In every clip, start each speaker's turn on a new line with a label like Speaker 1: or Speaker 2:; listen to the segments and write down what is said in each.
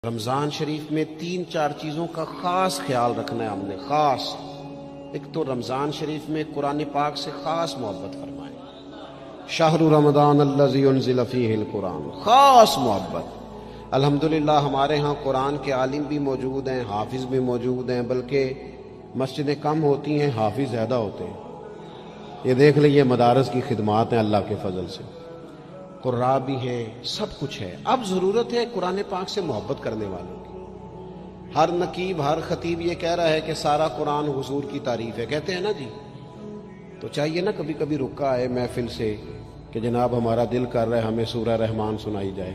Speaker 1: رمضان شریف میں 3-4 چیزوں کا خاص خیال رکھنا ہے ہم نے، خاص۔ ایک تو رمضان شریف میں قرآن پاک سے خاص محبت فرمائیں، شہر رمضان الذی انزل فیہ القرآن، خاص محبت۔ الحمدللہ ہمارے ہاں قرآن کے عالم بھی موجود ہیں، حافظ بھی موجود ہیں، بلکہ مسجدیں کم ہوتی ہیں، حافظ زیادہ ہوتے ہیں۔ یہ دیکھ لئے مدارس کی خدمات ہیں اللہ کے فضل سے، قراء بھی ہیں، سب کچھ ہے۔ اب ضرورت ہے قرآن پاک سے محبت کرنے والوں کی۔ ہر نقیب، ہر خطیب یہ کہہ رہا ہے کہ سارا قرآن حضور کی تعریف ہے، کہتے ہیں نا جی، تو چاہیے نا کبھی کبھی رکا ہے محفل سے کہ جناب ہمارا دل کر رہا ہے ہمیں سورہ رحمان سنائی جائے۔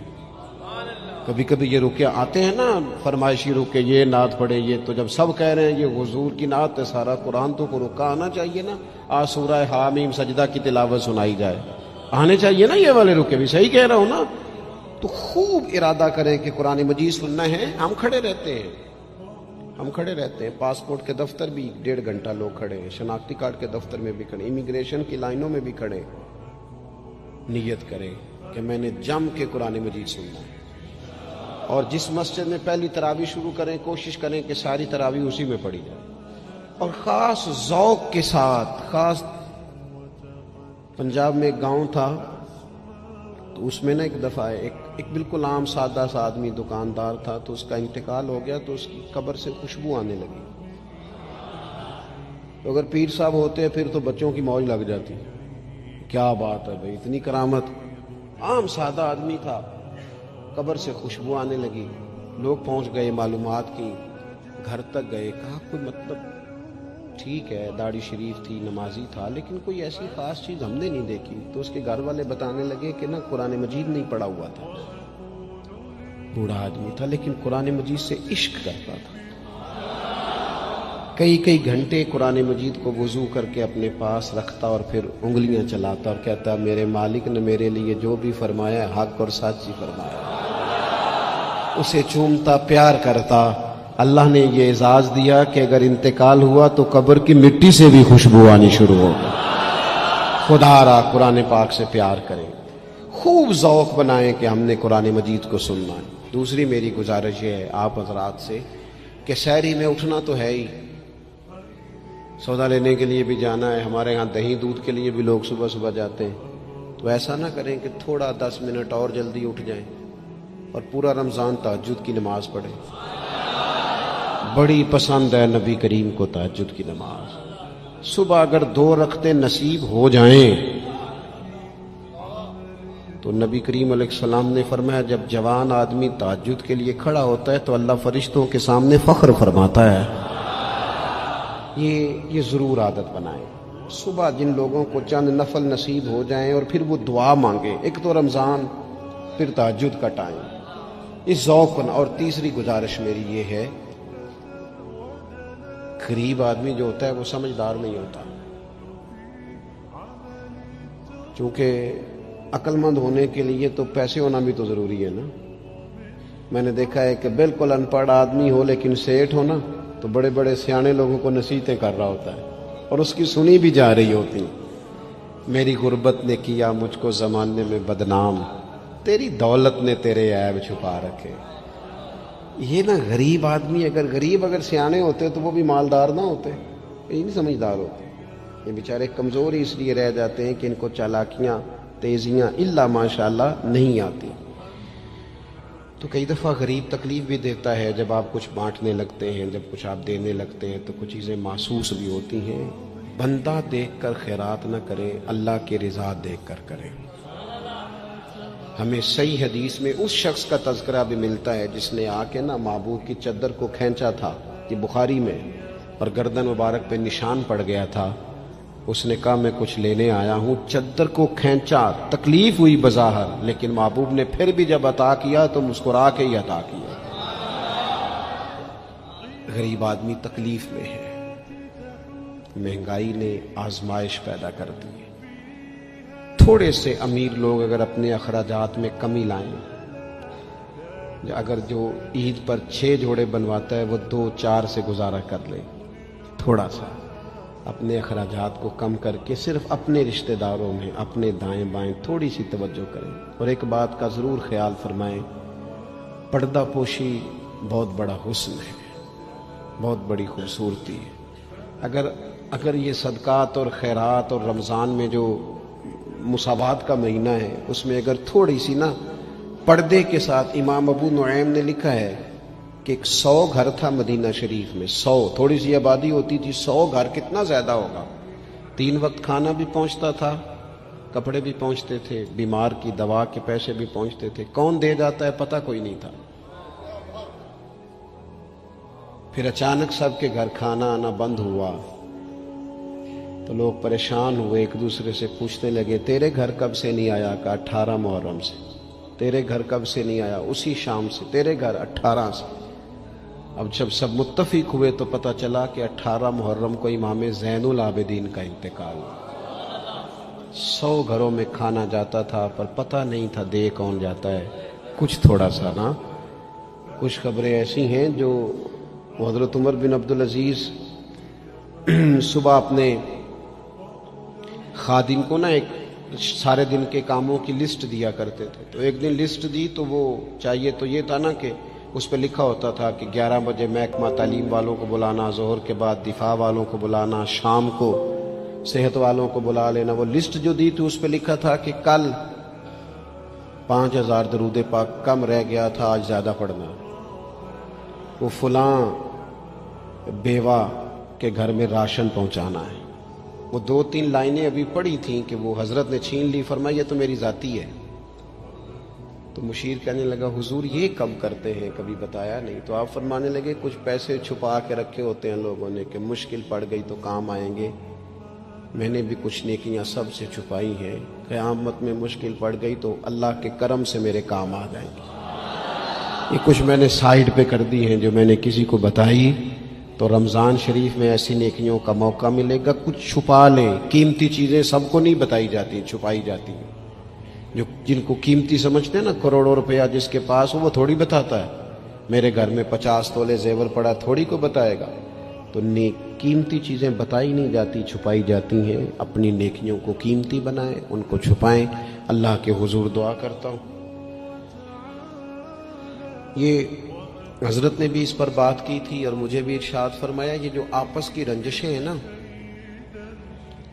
Speaker 1: کبھی کبھی یہ رکے آتے ہیں نا فرمائشی رکے، یہ نعت پڑھے، یہ تو جب سب کہہ رہے ہیں یہ حضور کی نعت ہے سارا قرآن، تو کو رکا آنا چاہیے نا، آج سورہ حامیم سجدہ کی تلاوت سنائی جائے، آنے چاہیے نا یہ والے رکے بھی، صحیح کہہ رہا ہوں نا؟ تو خوب ارادہ کریں کہ قرآن مجید سننا ہے۔ ہم کھڑے رہتے ہیں، پاسپورٹ کے دفتر بھی 1.5 گھنٹہ لوگ کھڑے ہیں، شناختی کارڈ کے دفتر میں بھی کھڑے، امیگریشن کی لائنوں میں بھی کھڑے۔ نیت کریں کہ میں نے جم کے قرآن مجید سننا ہے، اور جس مسجد میں پہلی تراویح شروع کریں کوشش کریں کہ ساری تراویح اسی میں پڑھی جائے، اور خاص ذوق کے ساتھ۔ خاص پنجاب میں ایک گاؤں تھا، تو اس میں نا ایک دفعہ ایک بالکل عام سادہ سا آدمی دکاندار تھا، تو اس کا انتقال ہو گیا، تو اس کی قبر سے خوشبو آنے لگی۔ تو اگر پیر صاحب ہوتے پھر تو بچوں کی موج لگ جاتی، کیا بات ہے بھئی، اتنی کرامت۔ عام سادہ آدمی تھا، قبر سے خوشبو آنے لگی، لوگ پہنچ گئے، معلومات کی، گھر تک گئے، کہا کوئی مطلب ٹھیک ہے داڑھی شریف تھی، نمازی تھا، لیکن کوئی ایسی خاص چیز ہم نے نہیں دیکھی۔ تو اس کے گھر والے بتانے لگے کہ نا قرآن مجید نہیں پڑھا ہوا تھا، بوڑھا آدمی تھا لیکن قرآن مجید سے عشق کرتا تھا، کئی گھنٹے قرآن مجید کو وضو کر کے اپنے پاس رکھتا اور پھر انگلیاں چلاتا اور کہتا میرے مالک نے میرے لیے جو بھی فرمایا ہے حق اور سچ ہی فرمایا۔ اسے چومتا، پیار کرتا۔ اللہ نے یہ اعزاز دیا کہ اگر انتقال ہوا تو قبر کی مٹی سے بھی خوشبو آنی شروع ہو گئی۔ خدا را قرآن پاک سے پیار کریں، خوب ذوق بنائیں کہ ہم نے قرآن مجید کو سننا ہے۔ دوسری میری گزارش یہ ہے آپ حضرات سے کہ سحری میں اٹھنا تو ہے ہی، سودا لینے کے لیے بھی جانا ہے، ہمارے یہاں دہی دودھ کے لیے بھی لوگ صبح صبح جاتے ہیں، تو ایسا نہ کریں کہ تھوڑا 10 منٹ اور جلدی اٹھ جائیں اور پورا رمضان تہجد کی نماز پڑھیں۔ بڑی پسند ہے نبی کریم کو تہجد کی نماز۔ صبح اگر 2 رکعتیں نصیب ہو جائیں تو نبی کریم علیہ السلام نے فرمایا جب جوان آدمی تہجد کے لیے کھڑا ہوتا ہے تو اللہ فرشتوں کے سامنے فخر فرماتا ہے۔ یہ ضرور عادت بنائیں، صبح جن لوگوں کو چند نفل نصیب ہو جائیں اور پھر وہ دعا مانگیں، ایک تو رمضان پھر تہجد کا ٹائم، اس ذوق بنا۔ اور تیسری گزارش میری یہ ہے، غریب آدمی جو ہوتا ہے وہ سمجھدار نہیں ہوتا، چونکہ عقل مند ہونے کے لیے تو پیسے ہونا بھی تو ضروری ہے نا۔ میں نے دیکھا ہے کہ بالکل ان پڑھ آدمی ہو لیکن سیٹھ ہو نا، تو بڑے بڑے سیانے لوگوں کو نصیحتیں کر رہا ہوتا ہے اور اس کی سنی بھی جا رہی ہوتی۔ میری غربت نے کیا مجھ کو زمانے میں بدنام، تیری دولت نے تیرے عیب چھپا رکھے۔ یہ نا غریب آدمی، اگر سیانے ہوتے تو وہ بھی مالدار نہ ہوتے، یہ نہیں سمجھدار ہوتے، یہ بیچارے کمزور ہی اس لیے رہ جاتے ہیں کہ ان کو چالاکیاں، تیزیاں الا ماشاءاللہ نہیں آتی۔ تو کئی دفعہ غریب تکلیف بھی دیتا ہے، جب آپ کچھ بانٹنے لگتے ہیں، جب کچھ آپ دینے لگتے ہیں تو کچھ چیزیں محسوس بھی ہوتی ہیں۔ بندہ دیکھ کر خیرات نہ کریں، اللہ کی رضا دیکھ کر کریں۔ ہمیں صحیح حدیث میں اس شخص کا تذکرہ بھی ملتا ہے جس نے آ کے نا محبوب کی چادر کو کھینچا تھا، یہ بخاری میں، اور گردن مبارک پہ نشان پڑ گیا تھا۔ اس نے کہا میں کچھ لینے آیا ہوں، چادر کو کھینچا، تکلیف ہوئی بظاہر، لیکن محبوب نے پھر بھی جب عطا کیا تو مسکرا کے ہی عطا کیا۔ غریب آدمی تکلیف میں ہے، مہنگائی نے آزمائش پیدا کر دی ہے۔ تھوڑے سے امیر لوگ اگر اپنے اخراجات میں کمی لائیں، اگر جو عید پر 6 جوڑے بنواتا ہے وہ 2-4 سے گزارا کر لے، تھوڑا سا اپنے اخراجات کو کم کر کے صرف اپنے رشتہ داروں میں، اپنے دائیں بائیں تھوڑی سی توجہ کریں۔ اور ایک بات کا ضرور خیال فرمائیں، پردہ پوشی بہت بڑا حسن ہے، بہت بڑی خوبصورتی ہے۔ اگر یہ صدقات اور خیرات اور رمضان میں جو مساوات کا مہینہ ہے، اس میں اگر تھوڑی سی نا پردے کے ساتھ، امام ابو نعیم نے لکھا ہے کہ 100 گھر تھا مدینہ شریف میں، 100 تھوڑی سی آبادی ہوتی تھی، 100 گھر کتنا زیادہ ہوگا، 3 وقت کھانا بھی پہنچتا تھا، کپڑے بھی پہنچتے تھے، بیمار کی دوا کے پیسے بھی پہنچتے تھے، کون دے جاتا ہے پتہ کوئی نہیں تھا۔ پھر اچانک سب کے گھر کھانا آنا بند ہوا تو لوگ پریشان ہوئے، ایک دوسرے سے پوچھنے لگے تیرے گھر کب سے نہیں آیا؟ کہ 18 محرم سے۔ تیرے گھر کب سے نہیں آیا؟ اسی شام سے۔ تیرے گھر 18 سے۔ اب جب سب متفق ہوئے تو پتہ چلا کہ 18 محرم کو امام زین العابدین کا انتقال ہوا۔ 100 گھروں میں کھانا جاتا تھا پر پتہ نہیں تھا دے کون جاتا ہے۔ کچھ تھوڑا سا نا، کچھ خبریں ایسی ہیں جو حضرت عمر بن عبدالعزیز صبح اپنے خادم کو نا ایک سارے دن کے کاموں کی لسٹ دیا کرتے تھے، تو ایک دن لسٹ دی تو وہ چاہیے تو یہ تھا نا کہ اس پہ لکھا ہوتا تھا کہ 11 بجے محکمہ تعلیم والوں کو بلانا، ظہر کے بعد دفاع والوں کو بلانا، شام کو صحت والوں کو بلا لینا۔ وہ لسٹ جو دی تھی اس پہ لکھا تھا کہ کل 5000 درود پاک کم رہ گیا تھا، آج زیادہ پڑھنا۔ وہ فلاں بیوہ کے گھر میں راشن پہنچانا ہے۔ وہ 2-3 لائنیں ابھی پڑھی تھیں کہ وہ حضرت نے چھین لی، فرمایا یہ تو میری ذاتی ہے۔ تو مشیر کہنے لگا حضور یہ کب کرتے ہیں، کبھی بتایا نہیں۔ تو آپ فرمانے لگے کچھ پیسے چھپا کے رکھے ہوتے ہیں لوگوں نے کہ مشکل پڑ گئی تو کام آئیں گے۔ میں نے بھی کچھ نیکیاں سب سے چھپائی ہیں، قیامت میں مشکل پڑ گئی تو اللہ کے کرم سے میرے کام آ جائیں گے۔ یہ کچھ میں نے سائیڈ پہ کر دی ہیں جو میں نے کسی کو بتائی، تو رمضان شریف میں ایسی نیکیوں کا موقع ملے گا۔ کچھ چھپا لیں، قیمتی چیزیں سب کو نہیں بتائی جاتی، چھپائی جاتی ہیں۔ جو جن کو قیمتی سمجھتے ہیں نا، کروڑوں روپیہ جس کے پاس ہو وہ تھوڑی بتاتا ہے، میرے گھر میں 50 تولے زیور پڑا تھوڑی کو بتائے گا۔ تو قیمتی چیزیں بتائی نہیں جاتی، چھپائی جاتی ہیں۔ اپنی نیکیوں کو قیمتی بنائیں، ان کو چھپائیں۔ اللہ کے حضور دعا کرتا ہوں، یہ حضرت نے بھی اس پر بات کی تھی اور مجھے بھی ارشاد فرمایا، یہ جو آپس کی رنجشیں ہیں نا،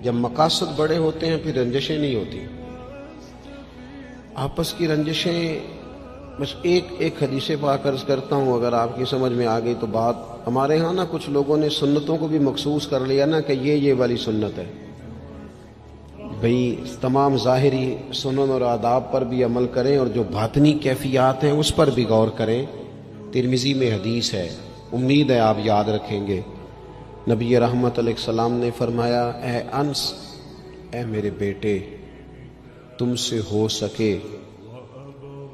Speaker 1: جب مقاصد بڑے ہوتے ہیں پھر رنجشیں نہیں ہوتی۔ آپس کی رنجشیں، بس ایک حدیث پاک عرض کرتا ہوں، اگر آپ کی سمجھ میں آ گئی تو بات۔ ہمارے ہاں نا کچھ لوگوں نے سنتوں کو بھی مخصوص کر لیا نا کہ یہ والی سنت ہے۔ بھئی تمام ظاہری سنن اور آداب پر بھی عمل کریں اور جو باطنی کیفیات ہیں اس پر بھی غور کریں۔ ترمذی میں حدیث ہے، امید ہے آپ یاد رکھیں گے۔ نبی رحمت علیہ السلام نے فرمایا، اے انس، اے میرے بیٹے، تم سے ہو سکے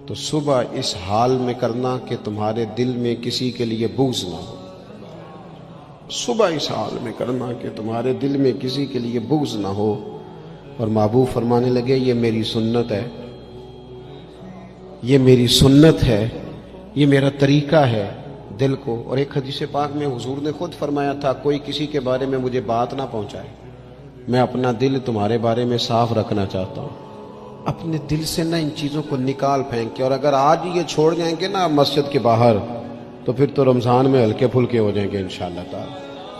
Speaker 1: تو صبح اس حال میں کرنا کہ تمہارے دل میں کسی کے لیے بغض نہ ہو۔ صبح اس حال میں کرنا کہ تمہارے دل میں کسی کے لیے بغض نہ ہو۔ اور محبوب فرمانے لگے، یہ میری سنت ہے، یہ میری سنت ہے، یہ میرا طریقہ ہے دل کو۔ اور ایک حدیث پاک میں حضور نے خود فرمایا تھا، کوئی کسی کے بارے میں مجھے بات نہ پہنچائے، میں اپنا دل تمہارے بارے میں صاف رکھنا چاہتا ہوں۔ اپنے دل سے نہ ان چیزوں کو نکال پھینک کے، اور اگر آج یہ چھوڑ جائیں گے نا مسجد کے باہر تو پھر تو رمضان میں ہلکے پھلکے ہو جائیں گے انشاءاللہ تعالی۔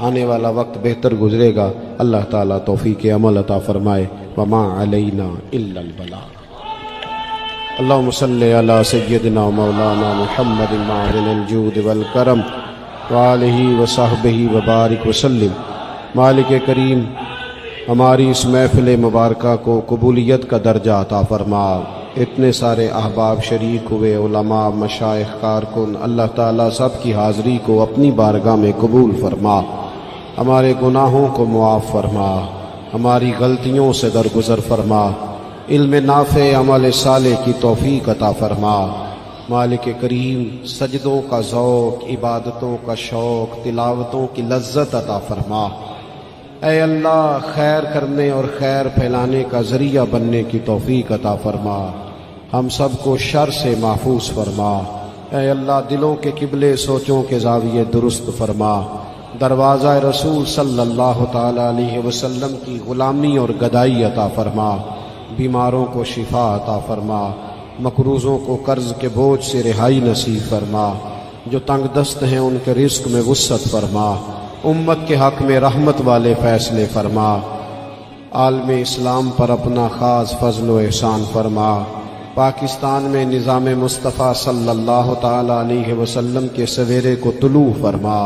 Speaker 1: آنے والا وقت بہتر گزرے گا۔ اللہ تعالیٰ توفیق عمل عطا فرمائے۔ وما علینا الا البلاغ۔ اللہم صلی علی سیدنا و مولانا محمد معدن الجود والکرم وآلہ وصحبہ وبارک وسلم۔ مالک کریم، ہماری اس محفل مبارکہ کو قبولیت کا درجہ عطا فرما۔ اتنے سارے احباب شریک ہوئے، علماء، مشائخ، کارکن، اللہ تعالیٰ سب کی حاضری کو اپنی بارگاہ میں قبول فرما۔ ہمارے گناہوں کو معاف فرما، ہماری غلطیوں سے درگزر فرما، علم نافع، عمل صالح کی توفیق عطا فرما۔ مالک کریم، سجدوں کا ذوق، عبادتوں کا شوق، تلاوتوں کی لذت عطا فرما۔ اے اللہ، خیر کرنے اور خیر پھیلانے کا ذریعہ بننے کی توفیق عطا فرما۔ ہم سب کو شر سے محفوظ فرما۔ اے اللہ، دلوں کے قبلے، سوچوں کے زاویے درست فرما۔ دروازہ رسول صلی اللہ تعالی علیہ وسلم کی غلامی اور گدائی عطا فرما۔ بیماروں کو شفا عطا فرما۔ مقروضوں کو قرض کے بوجھ سے رہائی نصیب فرما، جو تنگ دست ہیں ان کے رزق میں وسعت فرما، امت کے حق میں رحمت والے فیصلے فرما، عالم اسلام پر اپنا خاص فضل و احسان فرما، پاکستان میں نظام مصطفیٰ صلی اللہ تعالی علیہ وسلم کے سویرے کو طلوع فرما،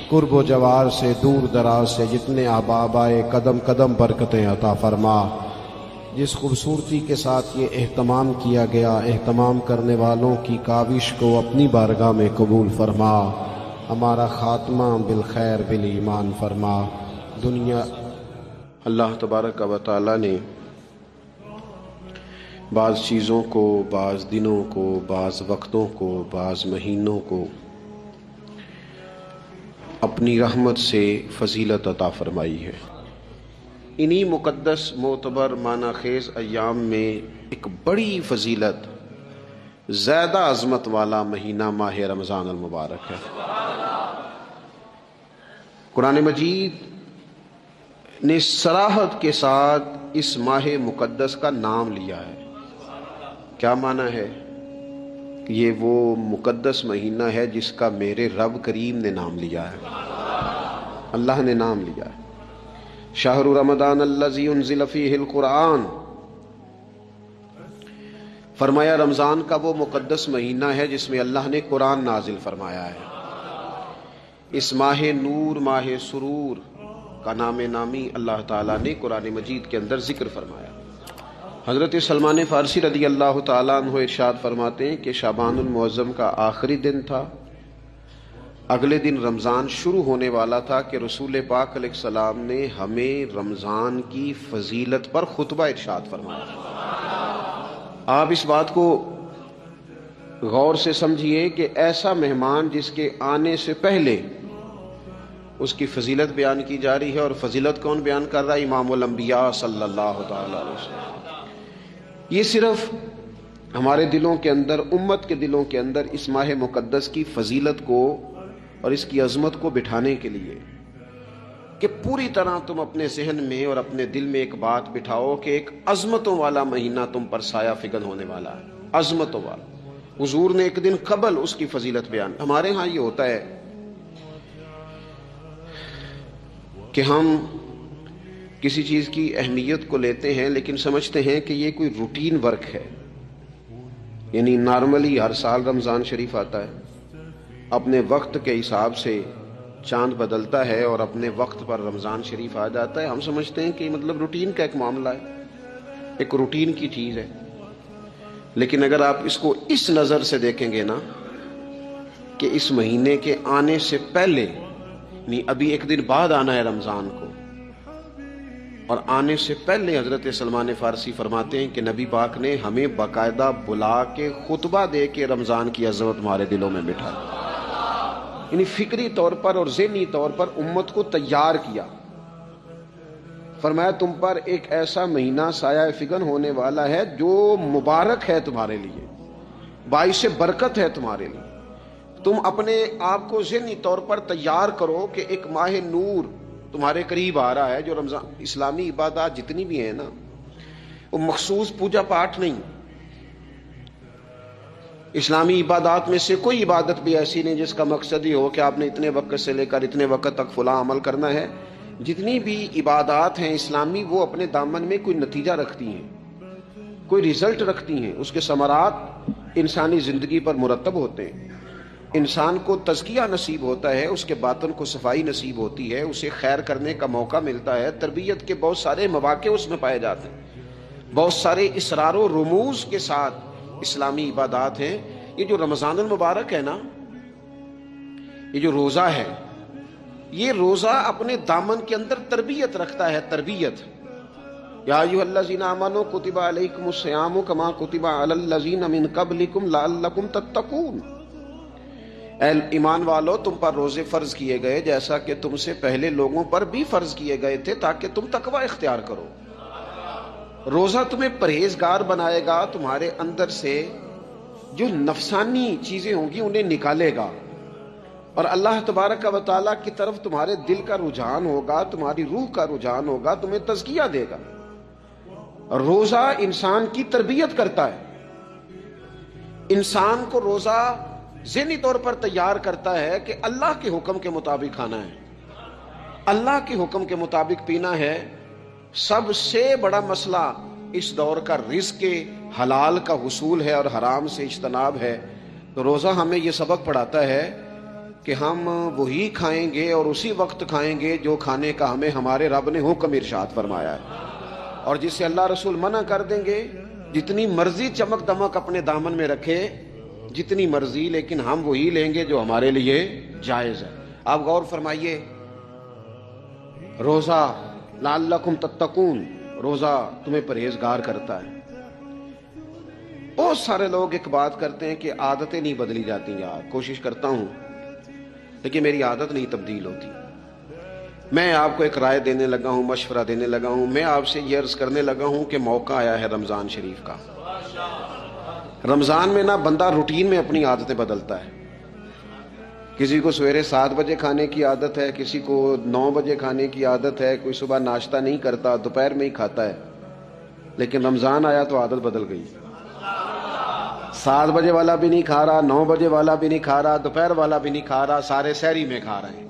Speaker 1: قرب و جوار سے دور دراز سے جتنے احباب آئے قدم قدم برکتیں عطا فرما۔ جس خوبصورتی کے ساتھ یہ اہتمام کیا گیا، اہتمام کرنے والوں کی کاوش کو اپنی بارگاہ میں قبول فرما، ہمارا خاتمہ بالخیر بالایمان فرما۔ دنیا اللہ تبارک و تعالی نے بعض چیزوں کو، بعض دنوں کو، بعض وقتوں کو، بعض مہینوں کو اپنی رحمت سے فضیلت عطا فرمائی ہے۔ انہی مقدس معتبر معنی خیز ایام میں ایک بڑی فضیلت، زیادہ عظمت والا مہینہ ماہ رمضان المبارک ہے۔ قرآن مجید نے صراحت کے ساتھ اس ماہ مقدس کا نام لیا ہے۔ کیا معنی ہے؟ کہ یہ وہ مقدس مہینہ ہے جس کا میرے رب کریم نے نام لیا ہے، اللہ نے نام لیا ہے۔ شہر رمضان الذی انزل فیہ القرآن، فرمایا رمضان کا وہ مقدس مہینہ ہے جس میں اللہ نے قرآن نازل فرمایا ہے۔ اس ماہ نور، ماہ سرور کا نام نامی اللہ تعالیٰ نے قرآن مجید کے اندر ذکر فرمایا۔ حضرت سلمان فارسی رضی اللہ تعالیٰ عنہ ارشاد فرماتے ہیں کہ شعبان المعظم کا آخری دن تھا، اگلے دن رمضان شروع ہونے والا تھا کہ رسول پاک علیہ السلام نے ہمیں رمضان کی فضیلت پر خطبہ ارشاد فرمایا۔ آپ اس بات کو غور سے سمجھیے کہ ایسا مہمان جس کے آنے سے پہلے اس کی فضیلت بیان کی جا رہی ہے، اور فضیلت کون بیان کر رہا ہے؟ امام الانبیاء صلی اللہ تعالی علیہ وسلم۔ یہ صرف ہمارے دلوں کے اندر، امت کے دلوں کے اندر اس ماہ مقدس کی فضیلت کو اور اس کی عظمت کو بٹھانے کے لیے کہ پوری طرح تم اپنے ذہن میں اور اپنے دل میں ایک بات بٹھاؤ کہ ایک عظمتوں والا مہینہ تم پر سایہ فگن ہونے والا ہے، عظمتوں والا۔ حضور نے ایک دن قبل اس کی فضیلت بیان۔ ہمارے ہاں یہ ہوتا ہے کہ ہم کسی چیز کی اہمیت کو لیتے ہیں لیکن سمجھتے ہیں کہ یہ کوئی روٹین ورک ہے، یعنی نارملی ہر سال رمضان شریف آتا ہے، اپنے وقت کے حساب سے چاند بدلتا ہے اور اپنے وقت پر رمضان شریف آ جاتا ہے۔ ہم سمجھتے ہیں کہ مطلب روٹین کا ایک معاملہ ہے، ایک روٹین کی چیز ہے۔ لیکن اگر آپ اس کو اس نظر سے دیکھیں گے نا کہ اس مہینے کے آنے سے پہلے، یعنی ابھی ایک دن بعد آنا ہے رمضان کو، اور آنے سے پہلے حضرت سلمان فارسی فرماتے ہیں کہ نبی پاک نے ہمیں باقاعدہ بلا کے خطبہ دے کے رمضان کی عظمت ہمارے دلوں میں بٹھا، یعنی فکری طور پر اور ذہنی طور پر امت کو تیار کیا۔ فرمایا تم پر ایک ایسا مہینہ سایہ فگن ہونے والا ہے جو مبارک ہے تمہارے لیے، باعث برکت ہے تمہارے لیے۔ تم اپنے آپ کو ذہنی طور پر تیار کرو کہ ایک ماہ نور تمہارے قریب آ رہا ہے۔ جو رمضان، اسلامی عبادات جتنی بھی ہیں نا، وہ مخصوص پوجا پاٹ نہیں۔ اسلامی عبادات میں سے کوئی عبادت بھی ایسی نہیں جس کا مقصد ہی ہو کہ آپ نے اتنے وقت سے لے کر اتنے وقت تک فلاں عمل کرنا ہے۔ جتنی بھی عبادات ہیں اسلامی، وہ اپنے دامن میں کوئی نتیجہ رکھتی ہیں، کوئی رزلٹ رکھتی ہیں، اس کے ثمرات انسانی زندگی پر مرتب ہوتے ہیں۔ انسان کو تزکیہ نصیب ہوتا ہے، اس کے باطن کو صفائی نصیب ہوتی ہے، اسے خیر کرنے کا موقع ملتا ہے، تربیت کے بہت سارے مواقع اس میں پائے جاتے ہیں، بہت سارے اسرار و رموز کے ساتھ اسلامی عبادات ہیں۔ یہ جو رمضان المبارک ہے نا، یہ جو روزہ ہے، یہ روزہ اپنے دامن کے اندر تربیت رکھتا ہے، تربیت۔ یا ایھا الذین آمنوا کتب علیکم الصیام کما کتب علی الذین من قبلکم لعلکم تتقون۔ اے ایمان والو، تم پر روزے فرض کیے گئے جیسا کہ تم سے پہلے لوگوں پر بھی فرض کیے گئے تھے تاکہ تم تقوی اختیار کرو۔ روزہ تمہیں پرہیزگار بنائے گا، تمہارے اندر سے جو نفسانی چیزیں ہوں گی انہیں نکالے گا، اور اللہ تبارک و تعالیٰ کی طرف تمہارے دل کا رجحان ہوگا، تمہاری روح کا رجحان ہوگا، تمہیں تزکیہ دے گا۔ روزہ انسان کی تربیت کرتا ہے، انسان کو روزہ ذہنی طور پر تیار کرتا ہے کہ اللہ کے حکم کے مطابق کھانا ہے، اللہ کے حکم کے مطابق پینا ہے۔ سب سے بڑا مسئلہ اس دور کا رزق کے حلال کا حصول ہے اور حرام سے اجتناب ہے۔ تو روزہ ہمیں یہ سبق پڑھاتا ہے کہ ہم وہی کھائیں گے اور اسی وقت کھائیں گے جو کھانے کا ہمیں ہمارے رب نے حکم ارشاد فرمایا ہے، اور جس سے اللہ رسول منع کر دیں گے جتنی مرضی چمک دمک اپنے دامن میں رکھے، جتنی مرضی، لیکن ہم وہی لیں گے جو ہمارے لیے جائز ہے۔ آپ غور فرمائیے، روزہ لعلکم تتقون، روزہ تمہیں پرہیزگار کرتا ہے۔ بہت سارے لوگ ایک بات کرتے ہیں کہ عادتیں نہیں بدلی جاتی، یار کوشش کرتا ہوں لیکن میری عادت نہیں تبدیل ہوتی۔ میں آپ کو ایک رائے دینے لگا ہوں، مشورہ دینے لگا ہوں، میں آپ سے یہ عرض کرنے لگا ہوں کہ موقع آیا ہے رمضان شریف کا۔ رمضان میں بندہ روٹین میں اپنی عادتیں بدلتا ہے۔ کسی کو سویرے 7 بجے کھانے کی عادت ہے، کسی کو 9 بجے کھانے کی عادت ہے، کوئی صبح ناشتہ نہیں کرتا، دوپہر میں ہی کھاتا ہے۔ لیکن رمضان آیا تو عادت بدل گئی، 7 بجے والا بھی نہیں کھا رہا، 9 بجے والا بھی نہیں کھا رہا، دوپہر والا بھی نہیں کھا رہا، سارے سحری میں کھا رہے ہیں۔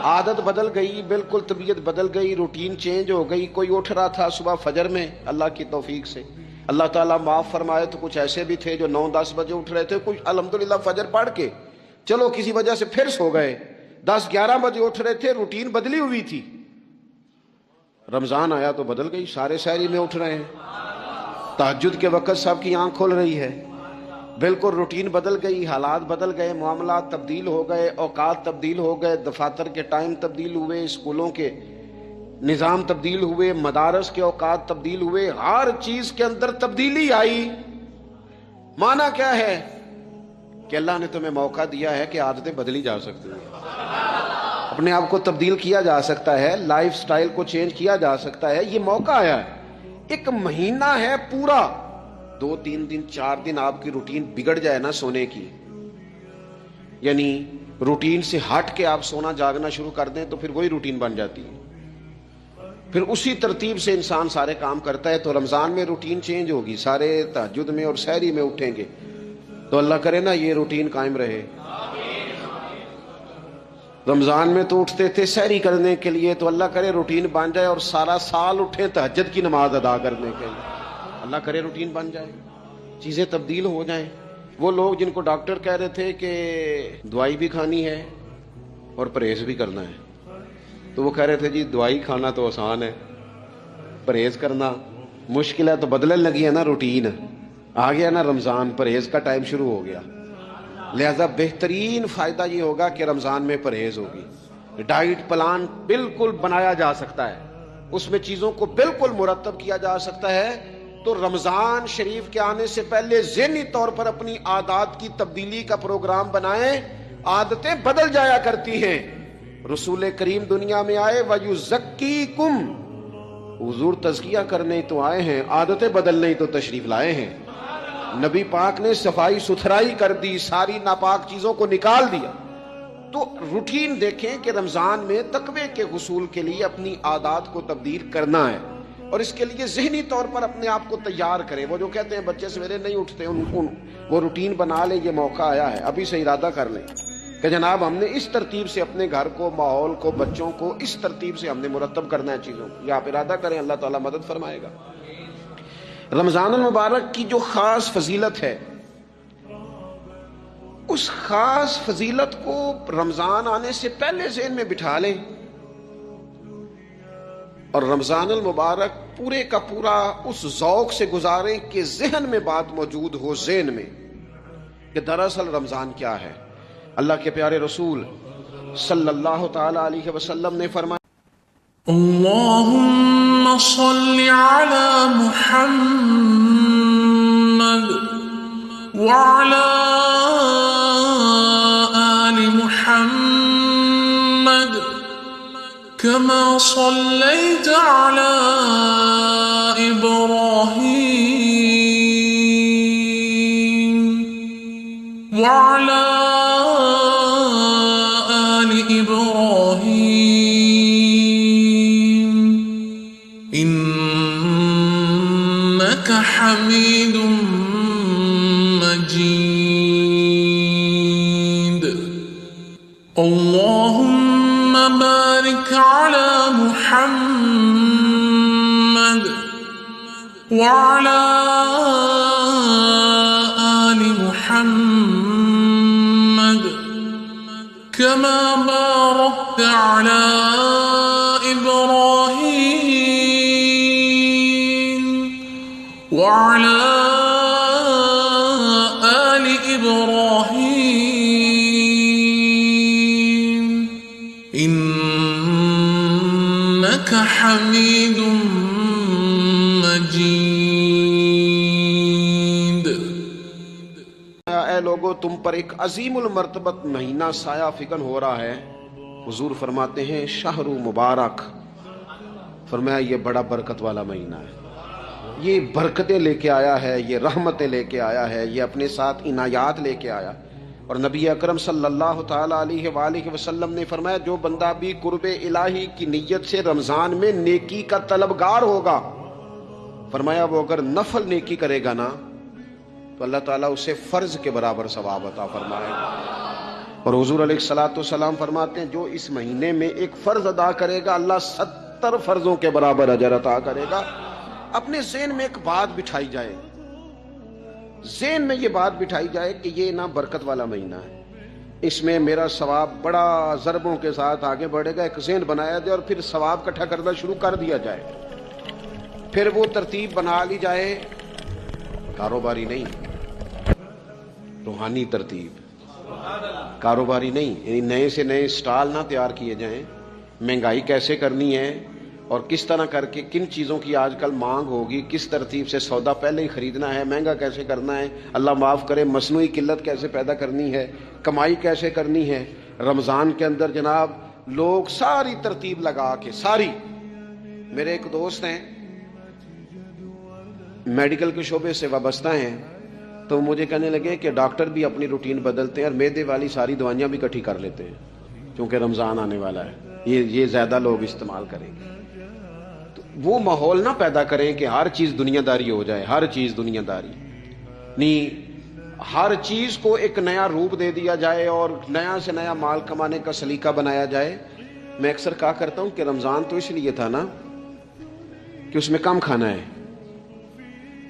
Speaker 1: عادت بدل گئی، بالکل طبیعت بدل گئی، روٹین چینج ہو گئی۔ کوئی اٹھ رہا تھا صبح فجر میں، اللہ کی توفیق سے، اللہ تعالیٰ معاف فرمائے، تو کچھ ایسے بھی تھے جو 9-10 بجے اٹھ رہے تھے، کچھ الحمدللہ فجر پڑھ کے چلو کسی وجہ سے پھر سو گئے، 10-11 بجے اٹھ رہے تھے، روٹین بدلی ہوئی تھی۔ رمضان آیا تو بدل گئی، سارے سحری میں اٹھ رہے ہیں، تہجد کے وقت سب کی آنکھ کھل رہی ہے، بالکل روٹین بدل گئی، حالات بدل گئے، معاملات تبدیل ہو گئے، اوقات تبدیل ہو گئے، دفاتر کے ٹائم تبدیل ہوئے، اسکولوں کے نظام تبدیل ہوئے، مدارس کے اوقات تبدیل ہوئے، ہر چیز کے اندر تبدیلی آئی۔ معنی کیا ہے کہ اللہ نے تمہیں موقع دیا ہے کہ عادتیں بدلی جا سکتی ہیں، اپنے آپ کو تبدیل کیا جا سکتا ہے، لائف سٹائل کو چینج کیا جا سکتا ہے۔ یہ موقع آیا ہے، ایک مہینہ ہے پورا، 2-3 دن 4 دن آپ کی روٹین بگڑ جائے نا سونے کی، یعنی روٹین سے ہٹ کے آپ سونا جاگنا شروع کر دیں تو پھر وہی روٹین بن جاتی ہے، پھر اسی ترتیب سے انسان سارے کام کرتا ہے۔ تو رمضان میں روٹین چینج ہوگی، سارے تہجد میں اور سحری میں اٹھیں گے، تو اللہ کرے نا یہ روٹین قائم رہے۔ رمضان میں تو اٹھتے تھے سحری کرنے کے لیے، تو اللہ کرے روٹین بن جائے اور سارا سال اٹھیں تہجد کی نماز ادا کرنے کے لیے، اللہ کرے روٹین بن جائے، چیزیں تبدیل ہو جائیں۔ وہ لوگ جن کو ڈاکٹر کہہ رہے تھے کہ دوائی بھی کھانی ہے اور پرہیز بھی کرنا ہے، تو وہ کہہ رہے تھے جی دوائی کھانا تو آسان ہے، پرہیز کرنا مشکل ہے، تو بدلنے لگی ہے نا روٹین، آ گیا نا رمضان، پرہیز کا ٹائم شروع ہو گیا۔ لہذا بہترین فائدہ یہ ہوگا کہ رمضان میں پرہیز ہوگی، ڈائٹ پلان بالکل بنایا جا سکتا ہے، اس میں چیزوں کو بالکل مرتب کیا جا سکتا ہے۔ تو رمضان شریف کے آنے سے پہلے ذہنی طور پر اپنی عادات کی تبدیلی کا پروگرام بنائیں، عادتیں بدل جایا کرتی ہیں۔ رسول کریم دنیا میں آئے وَيُزَكِّيكُمْ، حضور تزکیہ کرنے تو آئے ہیں، عادتیں بدلنے تو تشریف لائے ہیں۔ نبی پاک نے صفائی ستھرائی کر دی، ساری ناپاک چیزوں کو نکال دیا۔ تو روٹین دیکھیں کہ رمضان میں تقوی کے حصول کے لیے اپنی عادات کو تبدیل کرنا ہے، اور اس کے لیے ذہنی طور پر اپنے آپ کو تیار کریں۔ وہ جو کہتے ہیں بچے سویرے نہیں اٹھتے، وہ روٹین بنا لیں، یہ موقع آیا ہے، ابھی سے ارادہ کر لیں کہ جناب ہم نے اس ترتیب سے اپنے گھر کو، ماحول کو، بچوں کو اس ترتیب سے ہم نے مرتب کرنا ہے چیزوں کو۔ یہ آپ ارادہ کریں، اللہ تعالیٰ مدد فرمائے گا۔ رمضان المبارک کی جو خاص فضیلت ہے، اس خاص فضیلت کو رمضان آنے سے پہلے ذہن میں بٹھا لیں، اور رمضان المبارک پورے کا پورا اس ذوق سے گزاریں کہ ذہن میں بات موجود ہو، ذہن میں کہ دراصل رمضان کیا ہے۔ اللہ کے پیارے رسول صلی اللہ تعالی علیہ وسلم نے فرمایا،
Speaker 2: اللهم صل على محمد وعلى آل محمد كما صليت على إبراهيم وعلى آل إبراهيم إنك حميد مجيد۔ اللهم بارك على محمد وعلى آل محمد كما باركت على إبراهيم وعلى آل إبراهيم إنك حميد مجيد.
Speaker 1: اے لوگو، تم پر ایک عظیم المرتبت مہینہ سایہ فگن ہو رہا ہے. حضور فرماتے ہیں شہر مبارک، فرمایا یہ بڑا برکت والا مہینہ ہے، یہ برکتیں لے کے آیا ہے، یہ رحمتیں لے کے آیا ہے، یہ اپنے ساتھ عنایات لے کے آیا. اور نبی اکرم صلی اللہ تعالی علیہ وآلہ وسلم نے فرمایا جو بندہ بھی قرب الہی کی نیت سے رمضان میں نیکی کا طلبگار ہوگا، فرمایا وہ اگر نفل نیکی کرے گا نا تو اللہ تعالیٰ اسے فرض کے برابر ثواب عطا فرمائے گا. اور حضور علیہ الصلوۃ والسلام فرماتے ہیں جو اس مہینے میں ایک فرض ادا کرے گا اللہ 70 فرضوں کے برابر اجر عطا کرے گا. اپنے ذہن میں ایک بات بٹھائی جائے، ذہن میں یہ بات بٹھائی جائے کہ یہ نا برکت والا مہینہ ہے، اس میں میرا ثواب بڑا ضربوں کے ساتھ آگے بڑھے گا. ایک ذہن بنایا جائے اور پھر ثواب اکٹھا کرنا شروع کر دیا جائے. پھر وہ ترتیب بنا لی جائے، کاروباری نہیں، روحانی ترتیب، کاروباری نہیں. یعنی نئے سے نئے سٹال نہ تیار کیے جائیں، مہنگائی کیسے کرنی ہے اور کس طرح کر کے کن چیزوں کی آج کل مانگ ہوگی، کس ترتیب سے سودا پہلے ہی خریدنا ہے، مہنگا کیسے کرنا ہے، اللہ معاف کرے مصنوعی قلت کیسے پیدا کرنی ہے، کمائی کیسے کرنی ہے. رمضان کے اندر جناب لوگ ساری ترتیب لگا کے ساری. میرے ایک دوست ہیں میڈیکل کے شعبے سے وابستہ ہیں، تو مجھے کہنے لگے کہ ڈاکٹر بھی اپنی روٹین بدلتے ہیں اور معدے والی ساری دوائیاں بھی اکٹھی کر لیتے ہیں کیونکہ رمضان آنے والا ہے، یہ زیادہ لوگ استعمال کریں گے. تو وہ ماحول نہ پیدا کریں کہ ہر چیز دنیا داری ہو جائے، ہر چیز دنیا داری نہیں، ہر چیز کو ایک نیا روپ دے دیا جائے اور نیا سے نیا مال کمانے کا سلیقہ بنایا جائے. میں اکثر کہا کرتا ہوں کہ رمضان تو اس لیے تھا نا کہ اس میں کم کھانا ہے،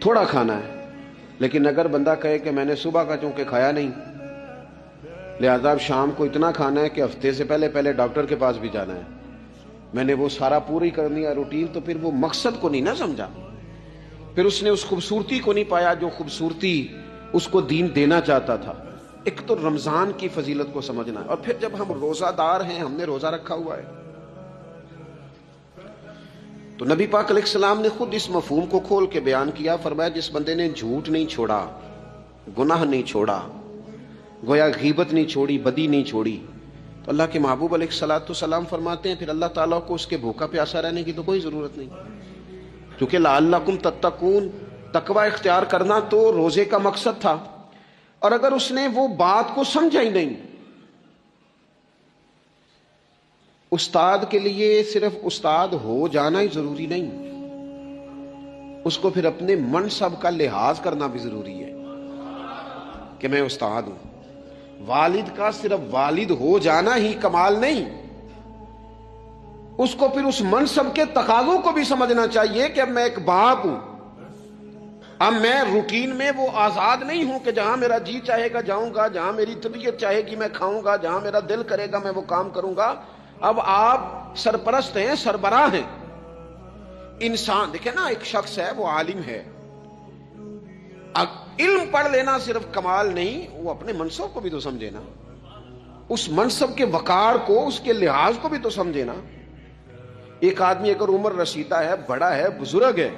Speaker 1: تھوڑا کھانا ہے. لیکن اگر بندہ کہے کہ میں نے صبح کا چونکہ کھایا نہیں لہذا اب شام کو اتنا کھانا ہے کہ ہفتے سے پہلے ڈاکٹر کے پاس بھی جانا ہے، میں نے وہ سارا پوری کرنی ہے روٹین، تو پھر وہ مقصد کو نہیں نہ سمجھا، پھر اس نے اس خوبصورتی کو نہیں پایا جو خوبصورتی اس کو دین دینا چاہتا تھا. ایک تو رمضان کی فضیلت کو سمجھنا ہے، اور پھر جب ہم روزہ دار ہیں، ہم نے روزہ رکھا ہوا ہے، تو نبی پاک علیہ السلام نے خود اس مفہوم کو کھول کے بیان کیا. فرمایا جس بندے نے جھوٹ نہیں چھوڑا، گناہ نہیں چھوڑا، گویا غیبت نہیں چھوڑی، بدی نہیں چھوڑی، تو اللہ کے محبوب علیہ الصلوۃ والسلام فرماتے ہیں پھر اللہ تعالیٰ کو اس کے بھوکا پیاسا رہنے کی تو کوئی ضرورت نہیں، کیونکہ لعلکم تتقون، تقوی اختیار کرنا تو روزے کا مقصد تھا. اور اگر اس نے وہ بات کو سمجھا ہی نہیں، استاد کے لیے صرف استاد ہو جانا ہی ضروری نہیں، اس کو پھر اپنے منصب کا لحاظ کرنا بھی ضروری ہے کہ میں استاد ہوں. والد کا صرف والد ہو جانا ہی کمال نہیں، اس کو پھر اس منصب کے تقاضوں کو بھی سمجھنا چاہیے کہ اب میں ایک باپ ہوں، اب میں روٹین میں وہ آزاد نہیں ہوں کہ جہاں میرا جی چاہے گا جاؤں گا، جہاں میری طبیعت چاہے گی میں کھاؤں گا، جہاں میرا دل کرے گا میں وہ کام کروں گا. اب آپ سرپرست ہیں، سربراہ ہیں. انسان دیکھیں نا، ایک شخص ہے وہ عالم ہے، علم پڑھ لینا صرف کمال نہیں، وہ اپنے منصب کو بھی تو سمجھے نا، اس منصب کے وقار کو، اس کے لحاظ کو بھی تو سمجھے نا. ایک آدمی اگر عمر رسیدہ ہے، بڑا ہے، بزرگ ہے،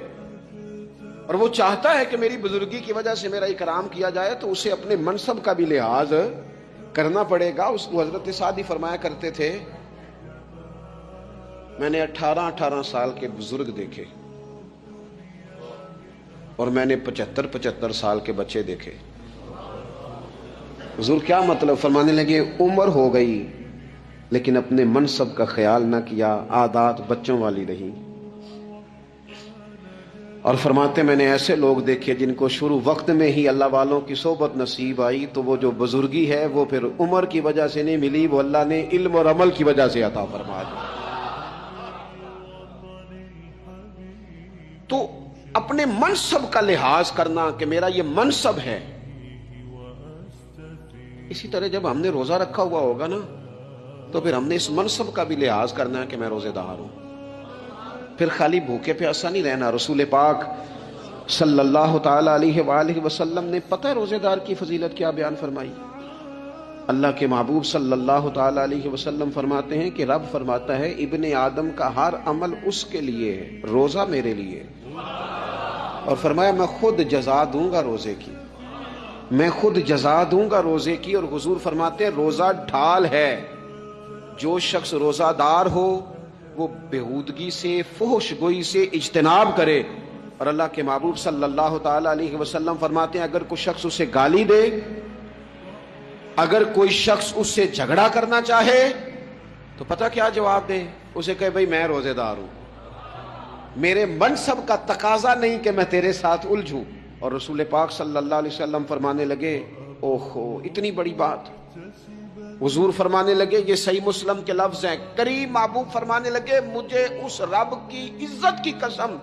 Speaker 1: اور وہ چاہتا ہے کہ میری بزرگی کی وجہ سے میرا اکرام کیا جائے، تو اسے اپنے منصب کا بھی لحاظ کرنا پڑے گا. اس کو حضرت سعدی فرمایا کرتے تھے میں نے 18 سال کے بزرگ دیکھے اور میں نے 75 سال کے بچے دیکھے. حضور کیا مطلب؟ فرمانے لگے عمر ہو گئی لیکن اپنے منصب کا خیال نہ کیا، عادات بچوں والی رہی. اور فرماتے میں نے ایسے لوگ دیکھے جن کو شروع وقت میں ہی اللہ والوں کی صحبت نصیب آئی تو وہ جو بزرگی ہے وہ پھر عمر کی وجہ سے نہیں ملی، وہ اللہ نے علم اور عمل کی وجہ سے عطا فرما دی۔ تو اپنے منصب کا لحاظ کرنا کہ میرا یہ منصب ہے۔ اسی طرح جب ہم نے روزہ رکھا ہوا ہوگا نا تو پھر ہم نے اس منصب کا بھی لحاظ کرنا ہے کہ میں روزے دار ہوں۔ پھر خالی بھوکے پیاسا نہیں رہنا۔ رسول پاک صلی اللہ تعالی علیہ وآلہ وسلم نے پتہ ہے روزے دار کی فضیلت کیا بیان فرمائی؟ اللہ کے محبوب صلی اللہ تعالی علیہ وسلم فرماتے ہیں کہ رب فرماتا ہے ابن آدم کا ہر عمل اس کے لیے ہے، روزہ میرے لیے، اور فرمایا میں خود جزا دوں گا روزے کی، میں خود جزا دوں گا روزے کی۔ اور حضور فرماتے ہیں روزہ ڈھال ہے، جو شخص روزہ دار ہو وہ بےہودگی سے، فحش گوئی سے اجتناب کرے۔ اور اللہ کے محبوب صلی اللہ تعالی علیہ وسلم فرماتے ہیں اگر کوئی شخص اسے گالی دے، اگر کوئی شخص اس سے جھگڑا کرنا چاہے تو پتہ کیا جواب دے؟ اسے کہے بھئی میں روزے دار ہوں، میرے منصب کا تقاضا نہیں کہ میں تیرے ساتھ الجھوں۔ اور رسول پاک صلی اللہ علیہ وسلم فرمانے لگے اوہو اتنی بڑی بات۔ حضور فرمانے لگے، یہ صحیح مسلم کے لفظ ہیں، کریم محبوب فرمانے لگے مجھے اس رب کی عزت کی قسم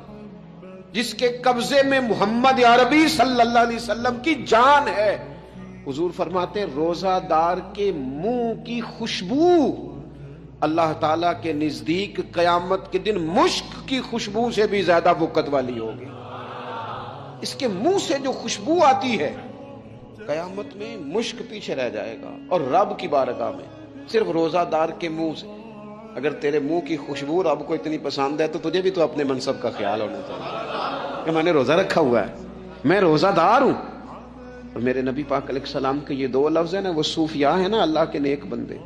Speaker 1: جس کے قبضے میں محمد عربی صلی اللہ علیہ وسلم کی جان ہے، حضور فرماتے ہیں روزہ دار کے منہ کی خوشبو اللہ تعالیٰ کے نزدیک قیامت کے دن مشک کی خوشبو سے بھی زیادہ وقت والی ہوگی۔ اس کے منہ سے جو خوشبو آتی ہے قیامت میں مشک پیچھے رہ جائے گا، اور رب کی بارگاہ میں صرف روزہ دار کے منہ سے۔ اگر تیرے منہ کی خوشبو رب کو اتنی پسند ہے تو تجھے بھی تو اپنے منصب کا خیال ہونا چاہیے کہ میں نے روزہ رکھا ہوا ہے، میں روزہ دار ہوں۔ اور میرے نبی پاک علیہ السلام کے یہ دو لفظ ہیں نا، وہ صوفیاء ہیں نا اللہ کے نیک بندے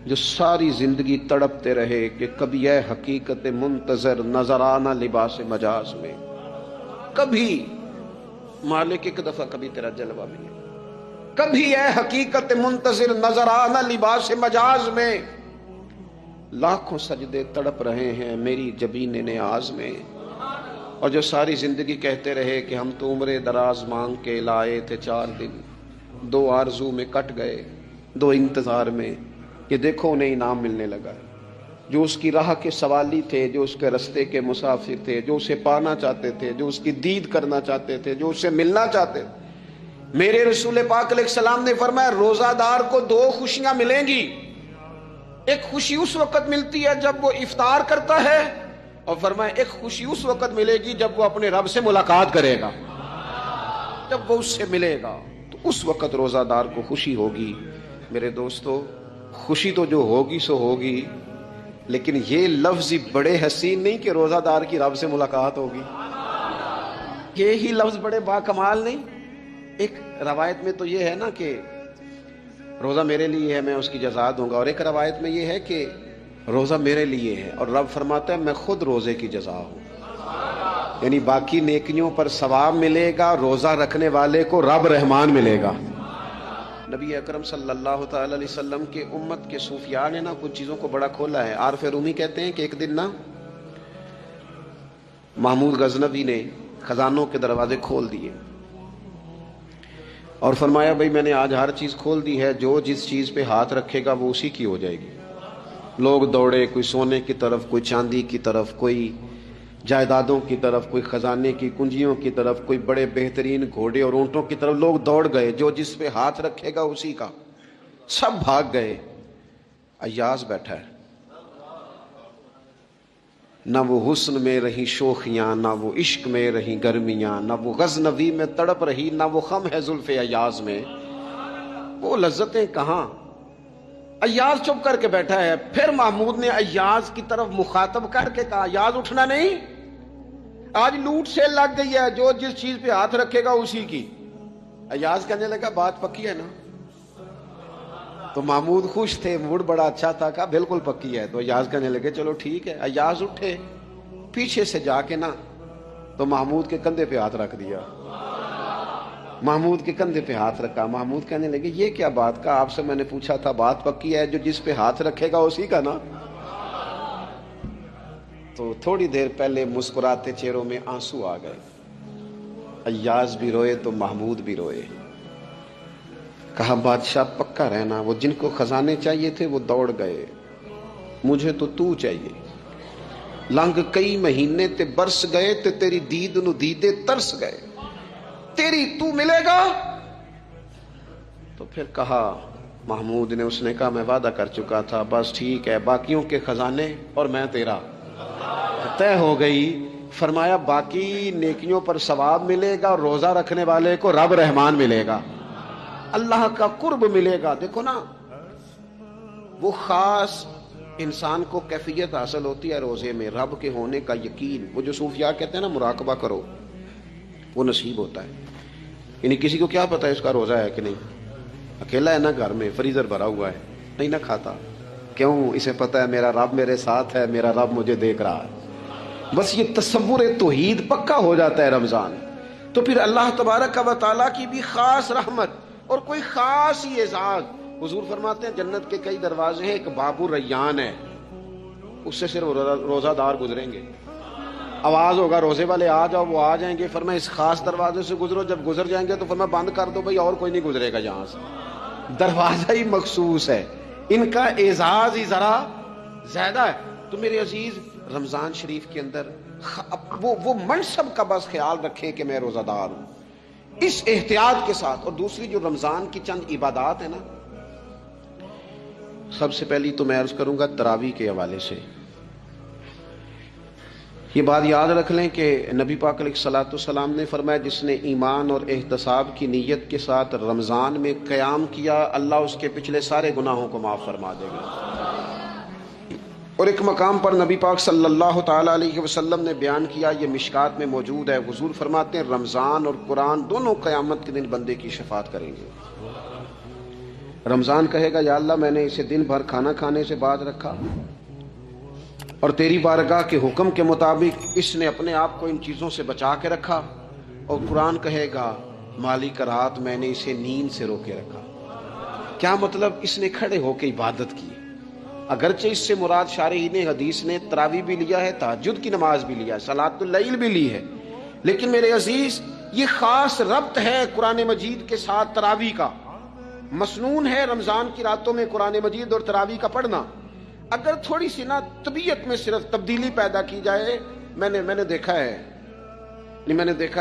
Speaker 1: جو ساری زندگی تڑپتے رہے کہ کبھی اے حقیقت منتظر نظر آنا لباس مجاز میں، کبھی مالک ایک دفعہ کبھی تیرا جلوہ ملے، کبھی اے حقیقت منتظر نظر آنا لباس مجاز میں، لاکھوں سجدے تڑپ رہے ہیں میری جبین نیاز میں۔ اور جو ساری زندگی کہتے رہے کہ ہم تو عمر دراز مانگ کے لائے تھے 4 دن، 2 آرزو میں کٹ گئے، 2 انتظار میں، یہ دیکھو انہیں انعام ملنے لگا۔ جو اس کی راہ کے سوالی تھے، جو اس کے رستے کے مسافر تھے، جو اسے پانا چاہتے تھے، جو اس کی دید کرنا چاہتے تھے، جو اس سے ملنا چاہتے تھے، میرے رسول پاک علیہ السلام نے فرمایا روزہ دار کو 2 خوشیاں ملیں گی۔ ایک خوشی اس وقت ملتی ہے جب وہ افطار کرتا ہے، اور فرمایا ایک خوشی اس وقت ملے گی جب وہ اپنے رب سے ملاقات کرے گا، جب وہ اس سے ملے گا تو اس وقت روزہ دار کو خوشی ہوگی۔ میرے دوستو خوشی تو جو ہوگی سو ہوگی، لیکن یہ لفظ بڑے حسین نہیں کہ روزہ دار کی رب سے ملاقات ہوگی، یہی لفظ بڑے باکمال نہیں؟ ایک روایت میں تو یہ ہے نا کہ روزہ میرے لیے ہے میں اس کی جزا دوں گا، اور ایک روایت میں یہ ہے کہ روزہ میرے لیے ہے اور رب فرماتا ہے میں خود روزے کی جزا ہوں، یعنی باقی نیکیوں پر ثواب ملے گا، روزہ رکھنے والے کو رب رحمان ملے گا۔ نبی اکرم صلی اللہ تعالی علیہ وسلم کے امت کے صوفیاء نے نا کچھ چیزوں کو بڑا کھولا ہے۔ عارف رومی کہتے ہیں کہ ایک دن نا محمود غزنوی نے خزانوں کے دروازے کھول دیے اور فرمایا بھئی میں نے آج ہر چیز کھول دی ہے، جو جس چیز پہ ہاتھ رکھے گا وہ اسی کی ہو جائے گی۔ لوگ دوڑے، کوئی سونے کی طرف، کوئی چاندی کی طرف، کوئی جائیدادوں کی طرف، کوئی خزانے کی کنجیوں کی طرف، کوئی بڑے بہترین گھوڑے اور اونٹوں کی طرف، لوگ دوڑ گئے، جو جس پہ ہاتھ رکھے گا اسی کا۔ سب بھاگ گئے، ایاز بیٹھا ہے، نہ وہ حسن میں رہی شوخیاں، نہ وہ عشق میں رہی گرمیاں، نہ وہ غزنوی میں تڑپ رہی، نہ وہ خم ہے زلف ایاز میں، وہ لذتیں کہاں؟ ایاز چپ کر کے بیٹھا ہے۔ پھر محمود نے ایاز کی طرف مخاطب کر کے کہا ایاز اٹھنا نہیں، آج لوٹ سے لگ گئی ہے، جو جس چیز پہ ہاتھ رکھے گا اسی کی۔ ایاز کہنے لگا بات پکی ہے نا؟ تو محمود خوش تھے، موڈ بڑا اچھا تھا، کہا بالکل پکی ہے۔ تو ایاز کہنے لگے چلو ٹھیک ہے۔ ایاز اٹھے، پیچھے سے جا کے نا تو محمود کے کندھے پہ ہاتھ رکھ دیا، محمود کے کندھے پہ ہاتھ رکھا۔ محمود کہنے لگے یہ کیا بات کا، آپ سے میں نے پوچھا تھا بات پکی ہے، جو جس پہ ہاتھ رکھے گا اسی کا نا۔ تو تھوڑی دیر پہلے مسکراتے چہروں میں آنسو آ گئے. ایاز بھی روئے تو محمود بھی روئے. کہا بادشاہ پکا رہنا، وہ جن کو خزانے چاہیے تھے وہ دوڑ گئے، مجھے تو چاہیے. لنگ کئی مہینے تے برس گئے تے تیری دید نو دیدے ترس گئے، تیری تو ملے گا. تو پھر کہا محمود نے، اس نے کہا میں وعدہ کر چکا تھا، بس ٹھیک ہے، باقیوں کے خزانے اور میں تیرا طے ہو گئی. فرمایا باقی نیکیوں پر ثواب ملے گا اور روزہ رکھنے والے کو رب رحمان ملے گا، اللہ کا قرب ملے گا. دیکھو نا، وہ خاص انسان کو کیفیت حاصل ہوتی ہے روزے میں، رب کے ہونے کا یقین. وہ جو صوفیاء کہتے ہیں نا مراقبہ کرو، وہ نصیب ہوتا ہے. یعنی کسی کو کیا پتا ہے اس کا روزہ ہے کہ نہیں، اکیلا ہے نا گھر میں، فریزر بھرا ہوا ہے، نہیں نہ کھاتا. کیوں؟ اسے پتا ہے میرا رب میرے ساتھ ہے، میرا رب مجھے دیکھ رہا ہے. بس یہ تصور توحید پکا ہو جاتا ہے رمضان. تو پھر اللہ تبارک و تعالیٰ کی بھی خاص رحمت اور کوئی خاص ہی اعزاز. حضور فرماتے ہیں جنت کے کئی دروازے ہیں، ایک باب الریان ہے، اس سے صرف روزہ دار گزریں گے. آواز ہوگا روزے والے آ جاؤ، وہ آ جائیں گے. فرمایا اس خاص دروازے سے گزرو. جب گزر جائیں گے تو فرمایا بند کر دو بھائی، اور کوئی نہیں گزرے گا یہاں سے. دروازہ ہی مخصوص ہے، ان کا اعزاز ہی ذرا زیادہ ہے. تو میرے عزیز، رمضان شریف کے اندر وہ منصب کا بس خیال رکھیں کہ میں روزہ دار ہوں، اس احتیاط کے ساتھ. اور دوسری جو رمضان کی چند عبادات ہیں نا، سب سے پہلی تو میں عرض کروں گا تراویح کے حوالے سے. یہ بات یاد رکھ لیں کہ نبی پاک علیہ الصلوۃ والسلام نے فرمایا جس نے ایمان اور احتساب کی نیت کے ساتھ رمضان میں قیام کیا، اللہ اس کے پچھلے سارے گناہوں کو معاف فرما دے گا. اور ایک مقام پر نبی پاک صلی اللہ تعالی علیہ وسلم نے بیان کیا، یہ مشکات میں موجود ہے. حضور فرماتے ہیں رمضان اور قرآن دونوں قیامت کے دن بندے کی شفاعت کریں گے. رمضان کہے گا یا اللہ میں نے اسے دن بھر کھانا کھانے سے باز رکھا، اور تیری بارگاہ کے حکم کے مطابق اس نے اپنے آپ کو ان چیزوں سے بچا کے رکھا. اور قرآن کہے گا مالک رات میں نے اسے نیند سے روکے رکھا. کیا مطلب؟ اس نے کھڑے ہو کے عبادت کی. اگرچہ اس سے مراد شارحین حدیث نے تراویح بھی لیا ہے، تہجد کی نماز بھی لیا ہے، صلاۃ اللیل بھی لی ہے، لیکن میرے عزیز یہ خاص ربط ہے قرآن مجید کے ساتھ تراویح کا. مسنون ہے رمضان کی راتوں میں قرآن مجید اور تراویح کا پڑھنا. اگر تھوڑی سی نا طبیعت میں صرف تبدیلی پیدا کی جائے، میں نے دیکھا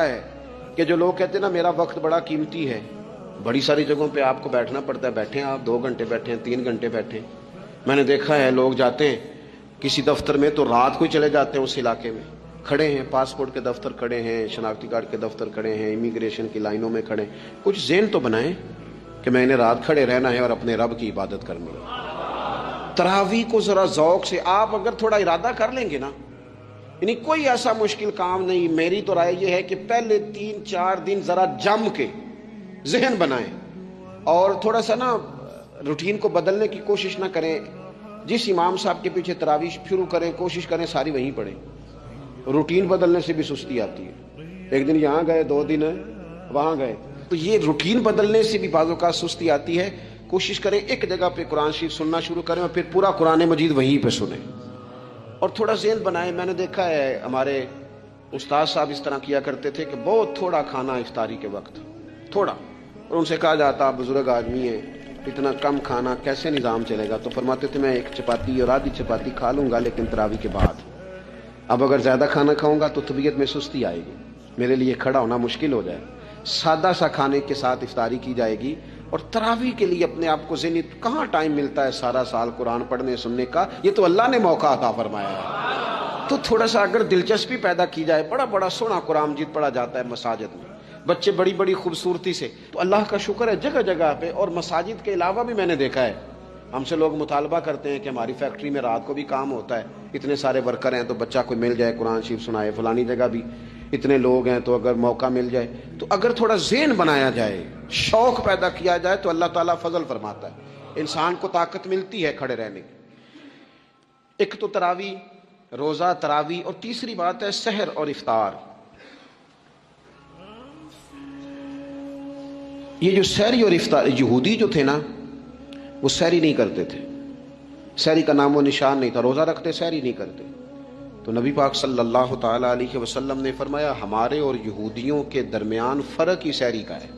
Speaker 1: ہے کہ جو لوگ کہتے ہیں نا میرا وقت بڑا قیمتی ہے، بڑی ساری جگہوں پہ آپ کو بیٹھنا پڑتا ہے، بیٹھیں آپ 2 گھنٹے بیٹھیں، 3 گھنٹے بیٹھیں. میں نے دیکھا ہے لوگ جاتے ہیں کسی دفتر میں تو رات کو ہی چلے جاتے ہیں، اس علاقے میں کھڑے ہیں، پاسپورٹ کے دفتر کھڑے ہیں، شناختی کارڈ کے دفتر کھڑے ہیں، امیگریشن کی لائنوں میں کھڑے ہیں. کچھ ذہن تو بنائیں کہ میں انہیں رات کھڑے رہنا ہے اور اپنے رب کی عبادت کرنی ہے. تراویح کو ذرا ذوق سے آپ اگر تھوڑا ارادہ کر لیں گے نا، یعنی کوئی ایسا مشکل کام نہیں. میری تو رائے یہ ہے کہ پہلے 3-4 دن ذرا جم کے ذہن بنائیں اور تھوڑا سا نا روٹین کو بدلنے کی کوشش نہ کریں. جس امام صاحب کے پیچھے تراویح شروع کریں کوشش کریں ساری وہیں پڑھیں. روٹین بدلنے سے بھی سستی آتی ہے. ایک دن یہاں گئے، 2 دن وہاں گئے، تو یہ روٹین بدلنے سے بھی بعض اوقات سستی آتی ہے. کوشش کریں ایک جگہ پہ قرآن شریف سننا شروع کریں اور پھر پورا قرآن مجید وہیں پہ سنیں اور تھوڑا ذہن بنائیں. میں نے دیکھا ہے ہمارے استاد صاحب اس طرح کیا کرتے تھے کہ بہت تھوڑا کھانا افطاری کے وقت، تھوڑا، اور ان سے کہا جاتا آپ بزرگ آدمی ہیں، اتنا کم کھانا کیسے نظام چلے گا؟ تو فرماتے تھے میں 1 چپاتی اور آدھی چپاتی کھا لوں گا لیکن تراویح کے بعد. اب اگر زیادہ کھانا کھاؤں گا تو طبیعت میں سستی آئے گی، میرے لیے کھڑا ہونا مشکل ہو جائے. سادہ سا کھانے کے ساتھ افطاری کی جائے گی. اور تراویح کے لیے اپنے آپ کو ذہنی کہاں ٹائم ملتا ہے سارا سال قرآن پڑھنے سننے کا؟ یہ تو اللہ نے موقع عطا فرمایا ہے. تو تھوڑا سا اگر دلچسپی پیدا کی جائے، بڑا سونا قرآن مجید پڑھا جاتا ہے مساجد میں، بچے بڑی خوبصورتی سے، تو اللہ کا شکر ہے جگہ جگہ پہ. اور مساجد کے علاوہ بھی میں نے دیکھا ہے ہم سے لوگ مطالبہ کرتے ہیں کہ ہماری فیکٹری میں رات کو بھی کام ہوتا ہے، اتنے سارے ورکر ہیں تو بچہ کوئی مل جائے قرآن شریف سنائے، فلانی جگہ بھی اتنے لوگ ہیں تو اگر موقع مل جائے. تو اگر تھوڑا ذہن بنایا جائے، شوق پیدا کیا جائے تو اللہ تعالیٰ فضل فرماتا ہے، انسان کو طاقت ملتی ہے کھڑے رہنے کی. ایک تو تراویح، روزہ، تراویح، اور تیسری بات ہے سحر اور افطار. یہ جو سحری اور افطار، یہودی جو تھے نا وہ سحری نہیں کرتے تھے، سحری کا نام و نشان نہیں تھا. روزہ رکھتے، سحری نہیں کرتے. تو نبی پاک صلی اللہ تعالیٰ علیہ وسلم نے فرمایا ہمارے اور یہودیوں کے درمیان فرق ہی سحری کا ہے،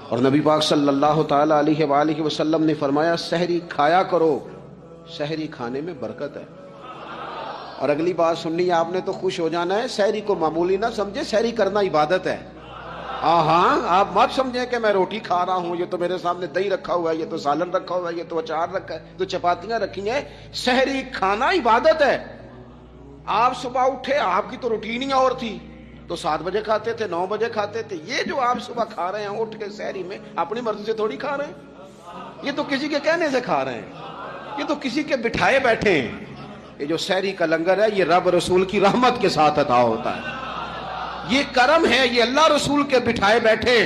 Speaker 1: اور نبی پاک صلی اللہ تعالیٰ علیہ وآلہ وسلم نے فرمایا سحری کھایا کرو، سحری کھانے میں برکت ہے۔ اور اگلی بات سننی ہے آپ نے تو خوش ہو جانا ہے، سحری کو معمولی نہ سمجھے، سحری کرنا عبادت ہے۔ ہاں آپ مت سمجھیں کہ میں روٹی کھا رہا ہوں، یہ تو میرے سامنے دہی رکھا ہوا ہے، یہ تو سالن رکھا ہوا ہے، یہ تو اچار رکھا ہے، تو چپاتیاں رکھی ہیں۔ سحری کھانا عبادت ہے۔ آپ صبح اٹھے، آپ کی تو روٹین ہی اور تھی، تو 7 بجے کھاتے تھے، 9 بجے کھاتے تھے۔ یہ جو آپ صبح کھا رہے ہیں اٹھ کے سحری میں، اپنی مرضی سے تھوڑی کھا رہے ہیں، یہ تو کسی کے کہنے سے کھا رہے ہیں، یہ تو کسی کے بٹھائے بیٹھے ہیں۔ یہ جو سحری کا لنگر ہے، یہ رب رسول کی رحمت کے ساتھ عطا ہوتا ہے، یہ کرم ہے، یہ اللہ رسول کے بٹھائے بیٹھے۔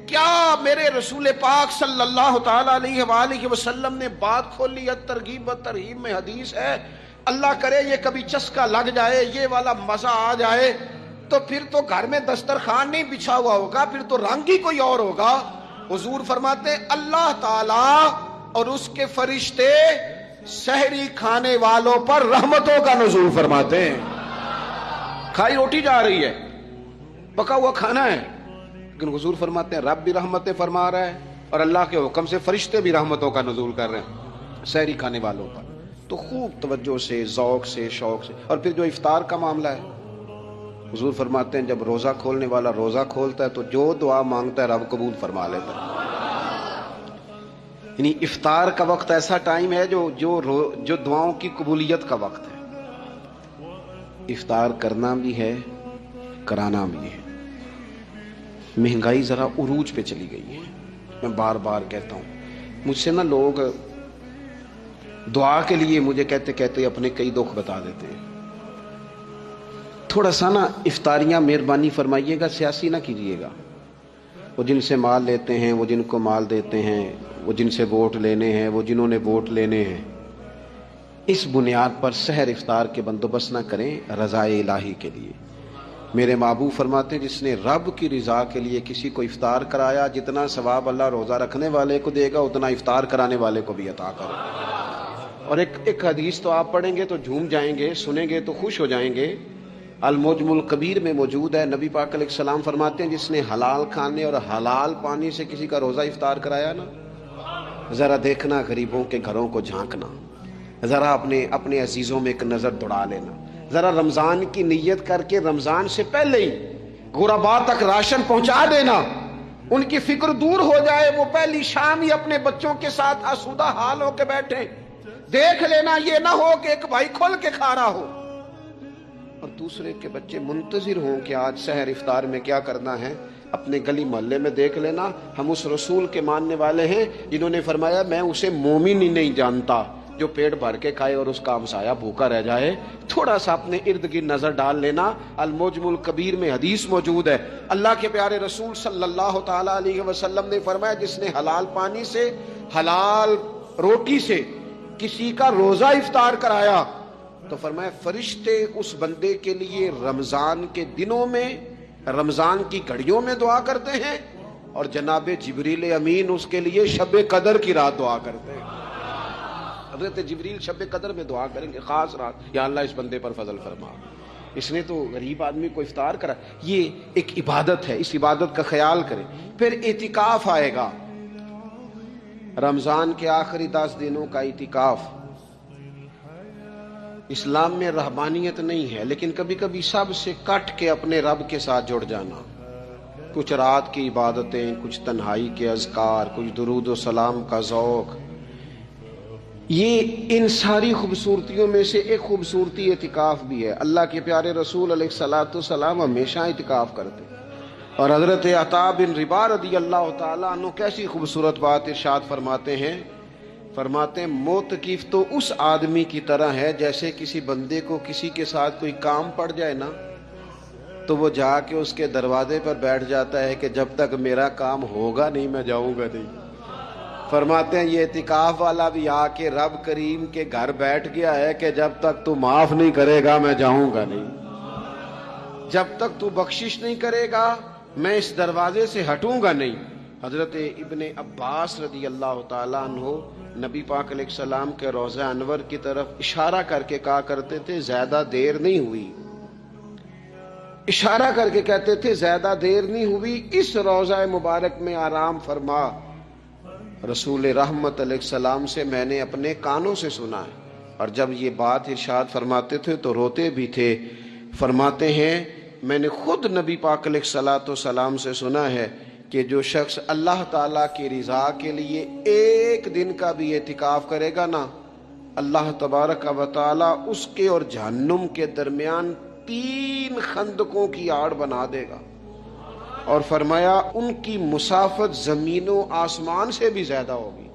Speaker 1: کیا میرے رسول پاک صلی اللہ تعالی علیہ وآلہ وسلم نے بات کھولی ہے، ترغیب و ترہیب میں حدیث ہے، اللہ کرے یہ کبھی چسکا لگ جائے، یہ والا مزہ آ جائے، تو پھر تو گھر میں دسترخوان نہیں بچھا ہوا ہوگا، پھر تو رنگ ہی کوئی اور ہوگا۔ حضور فرماتے ہیں اللہ تعالی اور اس کے فرشتے سحری کھانے والوں پر رحمتوں کا نزول فرماتے ہیں۔ کھائی روٹی جا رہی ہے، پکا ہوا کھانا ہے، لیکن حضور فرماتے ہیں رب بھی رحمتیں فرما رہا ہے اور اللہ کے حکم سے فرشتے بھی رحمتوں کا نزول کر رہے ہیں سحری کھانے والوں پر۔ تو خوب توجہ سے، ذوق سے، شوق سے۔ اور پھر جو افطار کا معاملہ ہے، حضور فرماتے ہیں جب روزہ کھولنے والا روزہ کھولتا ہے تو جو دعا مانگتا ہے رب قبول فرما لیتا ہے۔ یعنی افطار کا وقت ایسا ٹائم ہے جو دعاؤں کی قبولیت کا وقت ہے۔ افطار کرنا بھی ہے، کرانا بھی ہے۔ مہنگائی ذرا عروج پہ چلی گئی ہے، میں بار بار کہتا ہوں، مجھ سے نا لوگ دعا کے لیے مجھے کہتے کہتے اپنے کئی دکھ بتا دیتے ہیں۔ تھوڑا سا نا افطاریاں مہربانی فرمائیے گا، سیاسی نہ کیجیے گا۔ وہ جن سے مال لیتے ہیں، وہ جن کو مال دیتے ہیں، وہ جن سے ووٹ لینے ہیں، وہ جنہوں نے ووٹ لینے ہیں، اس بنیاد پر سحر افطار کے بندوبست نہ کریں رضا الہی کے لیے۔ میرے محبوب فرماتے ہیں جس نے رب کی رضا کے لیے کسی کو افطار کرایا، جتنا ثواب اللہ روزہ رکھنے والے کو دے گا اتنا افطار کرانے والے کو بھی عطا کرے گا۔ اور ایک حدیث تو آپ پڑھیں گے تو جھوم جائیں گے، سنیں گے تو خوش ہو جائیں گے، المجم الکبیر میں موجود ہے۔ نبی پاک علیہ السلام فرماتے ہیں جس نے حلال کھانے اور حلال پانی سے کسی کا روزہ افطار کرایا نا، ذرا دیکھنا غریبوں کے گھروں کو جھانکنا، ذرا اپنے عزیزوں میں ایک نظر دوڑا لینا، ذرا رمضان کی نیت کر کے رمضان سے پہلے ہی غرباء تک راشن پہنچا دینا، ان کی فکر دور ہو جائے، وہ پہلی شام ہی اپنے بچوں کے ساتھ آسودہ حال ہو کے بیٹھے۔ دیکھ لینا یہ نہ ہو کہ ایک بھائی کھول کے کھا رہا ہو اور دوسرے کے بچے منتظر ہوں کہ آج سحر افطار میں کیا کرنا ہے۔ اپنے گلی محلے میں دیکھ لینا، ہم اس رسول کے ماننے والے ہیں جنہوں نے فرمایا میں اسے مومن ہی نہیں جانتا جو پیٹ بھر کے کھائے اور اس کا ہمسایہ بھوکا رہ جائے۔ تھوڑا سا اپنے ارد گرد نظر ڈال لینا، المجم الکبیر میں حدیث موجود ہے۔ اللہ کے پیارے رسول صلی اللہ تعالی علیہ وسلم نے فرمایا جس نے حلال پانی سے، حلال روٹی سے کسی کا روزہ افطار کرایا تو فرمایا فرشتے اس بندے کے لیے رمضان کے دنوں میں، رمضان کی گھڑیوں میں دعا کرتے ہیں، اور جناب جبریل امین اس کے لیے شب قدر کی رات دعا کرتے ہیں۔ حضرت جبریل شب قدر میں دعا کریں گے، خاص رات، یا اللہ اس بندے پر فضل فرما، اس نے تو غریب آدمی کو افطار کرا۔ یہ ایک عبادت ہے، اس عبادت کا خیال کریں۔ پھر اعتکاف آئے گا، رمضان کے آخری 10 دنوں کا اعتکاف۔ اسلام میں رہبانیت نہیں ہے، لیکن کبھی کبھی سب سے کٹ کے اپنے رب کے ساتھ جڑ جانا، کچھ رات کی عبادتیں، کچھ تنہائی کے اذکار، کچھ درود و سلام کا ذوق، یہ ان ساری خوبصورتیوں میں سے ایک خوبصورتی اعتکاف بھی ہے۔ اللہ کے پیارے رسول علیہ الصلوۃ والسلام ہمیشہ اعتکاف کرتے، اور حضرت عطا بن رباح رضی اللہ تعالیٰ عنہ کیسی خوبصورت بات ارشاد فرماتے ہیں، فرماتے ہیں معتکف تو اس آدمی کی طرح ہے جیسے کسی بندے کو کسی کے ساتھ کوئی کام پڑ جائے نا تو وہ جا کے اس کے دروازے پر بیٹھ جاتا ہے کہ جب تک میرا کام ہوگا نہیں میں جاؤں گا نہیں۔ فرماتے ہیں یہ اعتکاف والا بھی آ کے رب کریم کے گھر بیٹھ گیا ہے کہ جب تک تو معاف نہیں کرے گا میں جاؤں گا نہیں، جب تک تو بخشش نہیں کرے گا میں اس دروازے سے ہٹوں گا نہیں۔ حضرت ابن عباس رضی اللہ تعالیٰ عنہ نبی پاک علیہ السلام کے روضہ انور کی طرف اشارہ کر کے کہا کرتے تھے زیادہ دیر نہیں ہوئی، اشارہ کر کے کہتے تھے زیادہ دیر نہیں ہوئی، اس روضہ مبارک میں آرام فرما۔ رسول رحمت علیہ السلام سے میں نے اپنے کانوں سے سنا ہے، اور جب یہ بات ارشاد فرماتے تھے تو روتے بھی تھے۔ فرماتے ہیں میں نے خود نبی پاک علیہ الصلوۃ والسلام سے سنا ہے کہ جو شخص اللہ تعالیٰ کی رضا کے لیے ایک دن کا بھی اعتکاف کرے گا نا، اللہ تبارک و تعالیٰ اس کے اور جہنم کے درمیان 3 خندقوں کی آڑ بنا دے گا، اور فرمایا ان کی مسافت زمین و آسمان سے بھی زیادہ ہوگی۔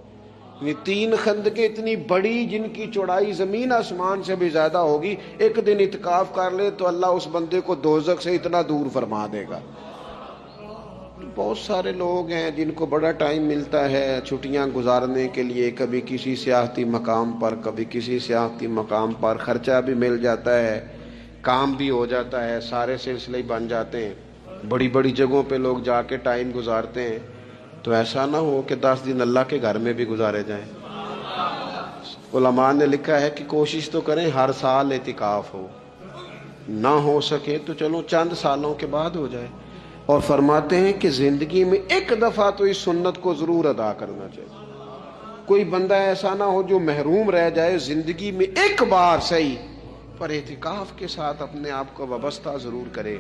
Speaker 1: یہ 3 خندقیں اتنی بڑی جن کی چوڑائی زمین آسمان سے بھی زیادہ ہوگی، ایک دن اعتکاف کر لے تو اللہ اس بندے کو دوزخ سے اتنا دور فرما دے گا۔ بہت سارے لوگ ہیں جن کو بڑا ٹائم ملتا ہے چھٹیاں گزارنے کے لیے، کبھی کسی سیاحتی مقام پر، کبھی کسی سیاحتی مقام پر، خرچہ بھی مل جاتا ہے، کام بھی ہو جاتا ہے، سارے سلسلے بن جاتے ہیں، بڑی بڑی جگہوں پہ لوگ جا کے ٹائم گزارتے ہیں۔ تو ایسا نہ ہو کہ 10 دن اللہ کے گھر میں بھی گزارے جائیں۔ علماء نے لکھا ہے کہ کوشش تو کریں ہر سال اعتکاف ہو، نہ ہو سکے تو چلو چند سالوں کے بعد ہو جائے۔ اور فرماتے ہیں کہ زندگی میں ایک دفعہ تو اس سنت کو ضرور ادا کرنا چاہیے۔ کوئی بندہ ایسا نہ ہو جو محروم رہ جائے، زندگی میں ایک بار صحیح پر اعتکاف کے ساتھ اپنے آپ کو وابستہ ضرور کرے۔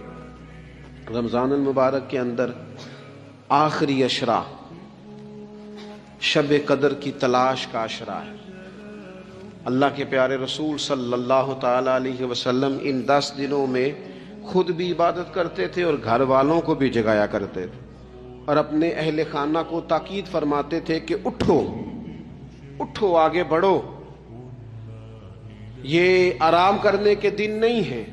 Speaker 1: رمضان المبارک کے اندر آخری عشرہ شب قدر کی تلاش کا عشرہ ہے۔ اللہ کے پیارے رسول صلی اللہ تعالی علیہ وسلم ان 10 دنوں میں خود بھی عبادت کرتے تھے اور گھر والوں کو بھی جگایا کرتے تھے، اور اپنے اہل خانہ کو تاکید فرماتے تھے کہ اٹھو اٹھو، آگے بڑھو، یہ آرام کرنے کے دن نہیں ہیں۔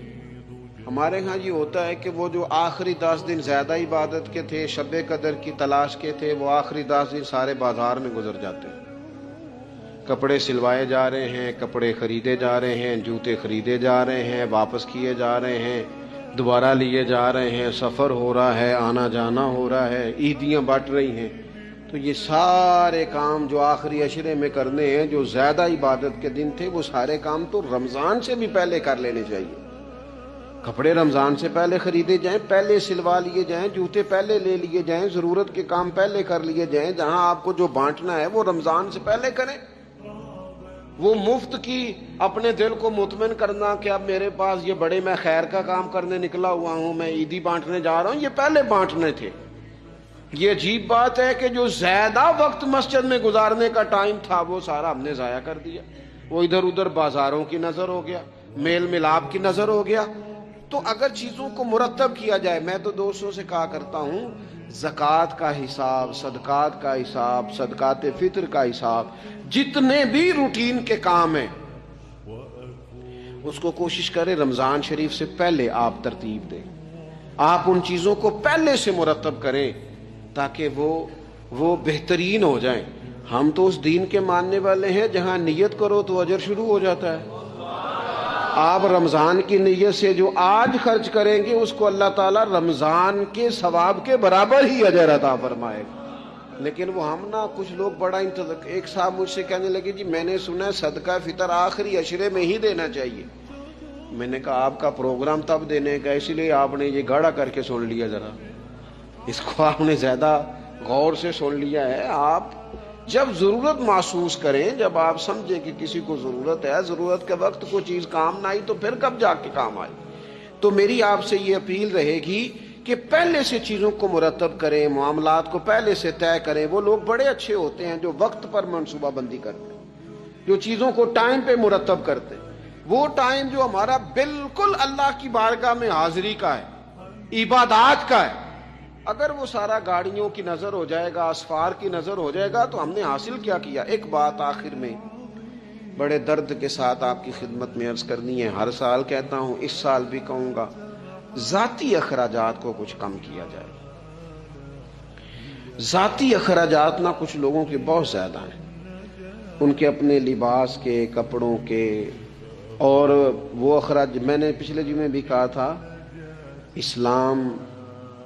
Speaker 1: ہمارے ہاں یہ ہوتا ہے کہ وہ جو آخری 10 دن زیادہ عبادت کے تھے، شب قدر کی تلاش کے تھے، وہ آخری 10 دن سارے بازار میں گزر جاتے ہیں، کپڑے سلوائے جا رہے ہیں، کپڑے خریدے جا رہے ہیں، جوتے خریدے جا رہے ہیں، واپس کیے جا رہے ہیں، دوبارہ لیے جا رہے ہیں، سفر ہو رہا ہے، آنا جانا ہو رہا ہے، عیدیاں بٹ رہی ہیں۔ تو یہ سارے کام جو آخری عشرے میں کرنے ہیں، جو زیادہ عبادت کے دن تھے، وہ سارے کام تو رمضان سے بھی پہلے کر لینے چاہیے۔ کپڑے رمضان سے پہلے خریدے جائیں، پہلے سلوا لیے جائیں، جوتے پہلے لے لیے جائیں، ضرورت کے کام پہلے کر لیے جائیں۔ جہاں آپ کو جو بانٹنا ہے وہ رمضان سے پہلے کریں۔ وہ مفت کی اپنے دل کو مطمئن کرنا کہ اب میرے پاس یہ بڑے میں خیر کا کام کرنے نکلا ہوا ہوں، میں عیدی بانٹنے جا رہا ہوں، یہ پہلے بانٹنے تھے۔ یہ عجیب بات ہے کہ جو زیادہ وقت مسجد میں گزارنے کا ٹائم تھا وہ سارا ہم نے ضائع کر دیا۔ وہ ادھر ادھر بازاروں کی نظر ہو گیا، میل ملاپ کی نظر ہو گیا۔ تو اگر چیزوں کو مرتب کیا جائے، میں تو دوستوں سے کہا کرتا ہوں، زکوٰۃ کا حساب، صدقات کا حساب، صدقات فطر کا حساب، جتنے بھی روٹین کے کام ہیں اس کو کوشش کریں رمضان شریف سے پہلے آپ ترتیب دیں، آپ ان چیزوں کو پہلے سے مرتب کریں تاکہ وہ بہترین ہو جائیں۔ ہم تو اس دین کے ماننے والے ہیں جہاں نیت کرو تو اجر شروع ہو جاتا ہے۔ آپ رمضان کی نیت سے جو آج خرچ کریں گے اس کو اللہ تعالیٰ رمضان کے ثواب کے برابر ہی اجر عطا فرمائے گا۔ لیکن وہ ہم نا کچھ لوگ بڑا ایک صاحب مجھ سے کہنے لگے جی میں نے سنا ہے صدقہ فطر آخری عشرے میں ہی دینا چاہیے۔ میں نے کہا آپ کا پروگرام تب دینے کا، اسی لیے آپ نے یہ گاڑا کر کے سن لیا، ذرا اس کو آپ نے زیادہ غور سے سن لیا ہے۔ آپ جب ضرورت محسوس کریں، جب آپ سمجھیں کہ کسی کو ضرورت ہے، ضرورت کے وقت کوئی چیز کام نہ آئی تو پھر کب جا کے کام آئے۔ تو میری آپ سے یہ اپیل رہے گی کہ پہلے سے چیزوں کو مرتب کریں، معاملات کو پہلے سے طے کریں۔ وہ لوگ بڑے اچھے ہوتے ہیں جو وقت پر منصوبہ بندی کرتے ہیں، جو چیزوں کو ٹائم پہ مرتب کرتے ہیں۔ وہ ٹائم جو ہمارا بالکل اللہ کی بارگاہ میں حاضری کا ہے، عبادات کا ہے، اگر وہ سارا گاڑیوں کی نظر ہو جائے گا، اسفار کی نظر ہو جائے گا تو ہم نے حاصل کیا کیا۔ ایک بات آخر میں بڑے درد کے ساتھ آپ کی خدمت میں عرض کرنی ہے، ہر سال کہتا ہوں، اس سال بھی کہوں گا، ذاتی اخراجات کو کچھ کم کیا جائے۔ ذاتی اخراجات نہ کچھ لوگوں کے بہت زیادہ ہیں، ان کے اپنے لباس کے، کپڑوں کے، اور وہ اخراج میں نے پچھلے جمعے بھی کہا تھا، اسلام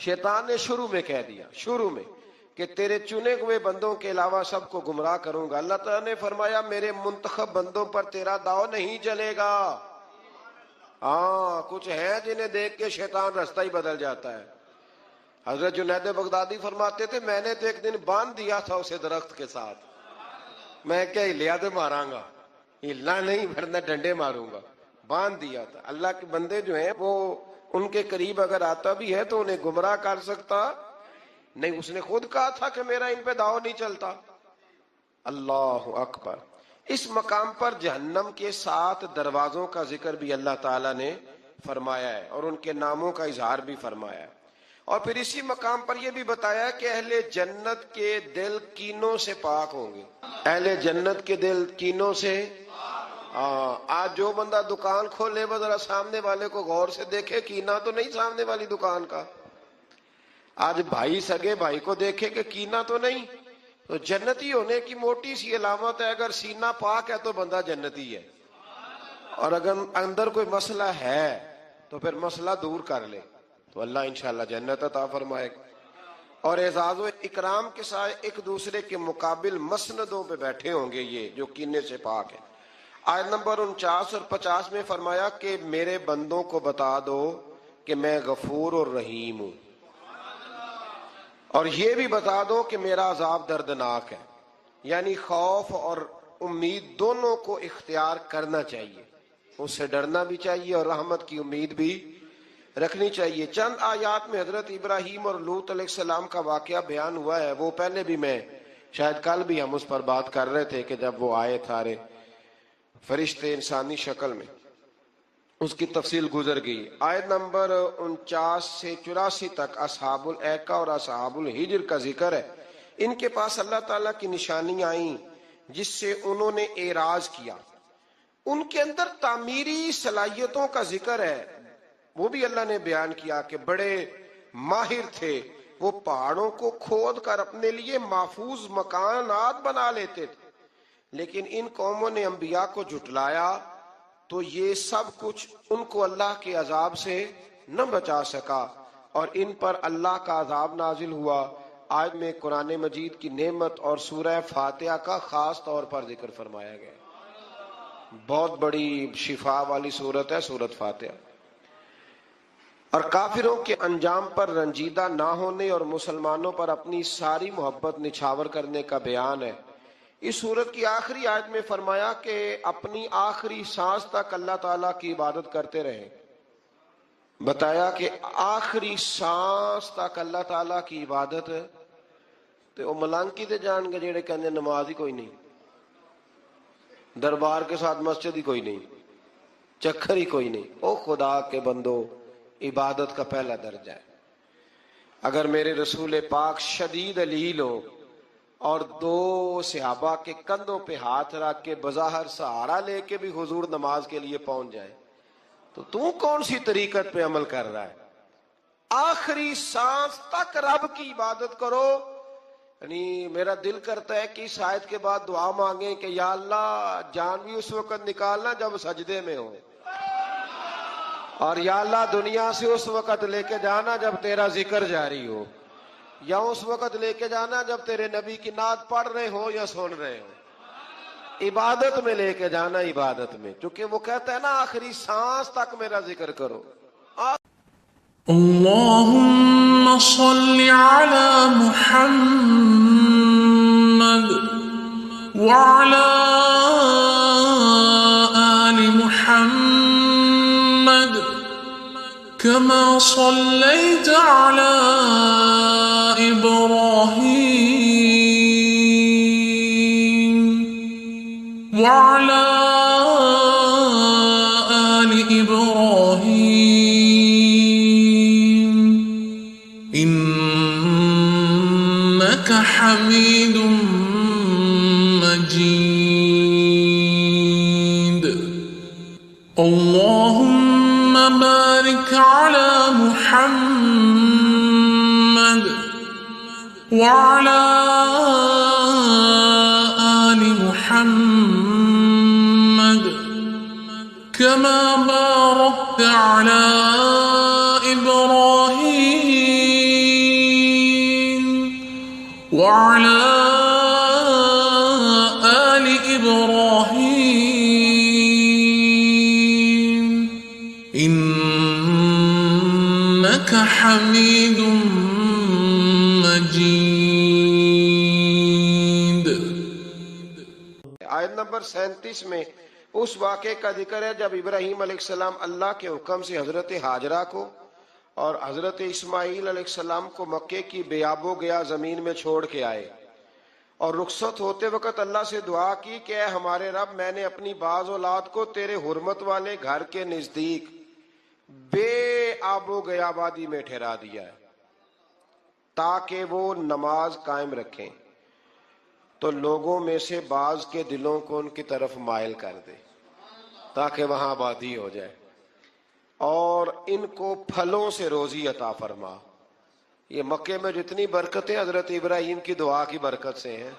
Speaker 1: شیطان نے شروع میں کہہ دیا، شروع میں، کہ تیرے چنے ہوئے بندوں کے علاوہ سب کو گمراہ کروں گا۔ اللہ تعالیٰ نے فرمایا میرے منتخب بندوں پر تیرا داؤ نہیں چلے گا۔ ہاں، کچھ ہیں جنہیں دیکھ کے شیطان رستہ ہی بدل جاتا ہے۔ حضرت جنید بغدادی فرماتے تھے میں نے تو ایک دن باندھ دیا تھا اسے درخت کے ساتھ، میں کیا ہلیا تو ماراں گا، ہلنا نہیں ورنہ ڈنڈے ماروں گا، باندھ دیا تھا۔ اللہ کے بندے جو ہیں وہ ان کے قریب اگر آتا بھی ہے تو انہیں گمراہ کر سکتا نہیں، اس نے خود کہا تھا کہ میرا ان پہ داؤ نہیں چلتا۔ اللہ اکبر۔ اس مقام پر جہنم کے 7 دروازوں کا ذکر بھی اللہ تعالیٰ نے فرمایا ہے اور ان کے ناموں کا اظہار بھی فرمایا ہے، اور پھر اسی مقام پر یہ بھی بتایا کہ اہل جنت کے دل کینوں سے پاک ہوں گے۔ اہل جنت کے دل کینوں سے، آج جو بندہ دکان کھولے وہ ذرا سامنے والے کو غور سے دیکھے، کینہ تو نہیں سامنے والی دکان کا۔ آج بھائی سگے بھائی کو دیکھے کہ کینہ تو نہیں، تو جنتی ہونے کی موٹی سی علامت ہے اگر سینہ پاک ہے تو بندہ جنتی ہے، اور اگر اندر کوئی مسئلہ ہے تو پھر مسئلہ دور کر لے تو اللہ انشاءاللہ جنت عطا فرمائے گا۔ اور اعزاز و اکرام کے ساتھ ایک دوسرے کے مقابل مسندوں پہ بیٹھے ہوں گے یہ جو کینے سے پاک ہیں۔ آیت نمبر 49 اور 50 میں فرمایا کہ میرے بندوں کو بتا دو کہ میں غفور اور رحیم ہوں، اور یہ بھی بتا دو کہ میرا عذاب دردناک ہے۔ یعنی خوف اور امید دونوں کو اختیار کرنا چاہیے، اس سے ڈرنا بھی چاہیے اور رحمت کی امید بھی رکھنی چاہیے۔ چند آیات میں حضرت ابراہیم اور لوط علیہ السلام کا واقعہ بیان ہوا ہے، وہ پہلے بھی میں شاید کل بھی ہم اس پر بات کر رہے تھے کہ جب وہ آئے تھے فرشتے انسانی شکل میں، اس کی تفصیل گزر گئی۔ آیت نمبر 49 سے 84 تک اصحاب الایکہ اور اصحاب الحجر کا ذکر ہے۔ ان کے پاس اللہ تعالیٰ کی نشانیاں آئیں جس سے انہوں نے اعراض کیا، ان کے اندر تعمیری صلاحیتوں کا ذکر ہے، وہ بھی اللہ نے بیان کیا کہ بڑے ماہر تھے، وہ پہاڑوں کو کھود کر اپنے لیے محفوظ مکانات بنا لیتے تھے، لیکن ان قوموں نے انبیاء کو جھٹلایا تو یہ سب کچھ ان کو اللہ کے عذاب سے نہ بچا سکا اور ان پر اللہ کا عذاب نازل ہوا۔ آج میں قرآن مجید کی نعمت اور سورہ فاتحہ کا خاص طور پر ذکر فرمایا گیا، بہت بڑی شفا والی سورت ہے سورت فاتحہ، اور کافروں کے انجام پر رنجیدہ نہ ہونے اور مسلمانوں پر اپنی ساری محبت نچھاور کرنے کا بیان ہے۔ اس سورت کی آخری آیت میں فرمایا کہ اپنی آخری سانس تک اللہ تعالیٰ کی عبادت کرتے رہیں، بتایا کہ آخری سانس تک اللہ تعالیٰ کی عبادت، تو وہ ملانکی تے جان گے جڑے کہنے نماز ہی کوئی نہیں، دربار کے ساتھ مسجد ہی کوئی نہیں، چکر ہی کوئی نہیں۔ او خدا کے بندو، عبادت کا پہلا درجہ ہے۔ اگر میرے رسول پاک شدید علیل ہو اور 2 صحابہ کے کندھوں پہ ہاتھ رکھ کے بظاہر سہارا لے کے بھی حضور نماز کے لیے پہنچ جائے تو کون سی طریقت پہ عمل کر رہا ہے؟ آخری سانس تک رب کی عبادت کرو۔ یعنی میرا دل کرتا ہے کہ اس آیت کے بعد دعا مانگیں کہ یا اللہ جان بھی اس وقت نکالنا جب سجدے میں ہو، اور یا اللہ دنیا سے اس وقت لے کے جانا جب تیرا ذکر جاری ہو، یا اس وقت لے کے جانا جب تیرے نبی کی نعت پڑھ رہے ہو یا سن رہے ہو، عبادت میں لے کے جانا، عبادت میں، کیونکہ وہ کہتا ہے نا آخری سانس تک میرا ذکر کرو۔
Speaker 2: اللهم صل على محمد وعلى آل محمد كما صليت على إبراهيم وعلى آل إبراهيم إنك حميد مجيد اللهم بارك على محمد وعلى آل محمد كما باركت على إبراهيم وعلى آل إبراهيم إنك حميد مجيد.
Speaker 1: آیت نمبر 37 میں اس واقعے کا ذکر ہے جب ابراہیم علیہ السلام اللہ کے حکم سے حضرت ہاجرہ کو اور حضرت اسماعیل علیہ السلام کو مکے کی بے آب و گیا زمین میں چھوڑ کے آئے، اور رخصت ہوتے وقت اللہ سے دعا کی کہ اے ہمارے رب، میں نے اپنی بعض اولاد کو تیرے حرمت والے گھر کے نزدیک بے آب و گیا آبادی میں ٹھہرا دیا ہے تاکہ وہ نماز قائم رکھیں، تو لوگوں میں سے بعض کے دلوں کو ان کی طرف مائل کر دے تاکہ وہاں آبادی ہو جائے، اور ان کو پھلوں سے روزی عطا فرما. یہ مکے میں جتنی برکتیں حضرت ابراہیم کی دعا کی برکت سے ہیں.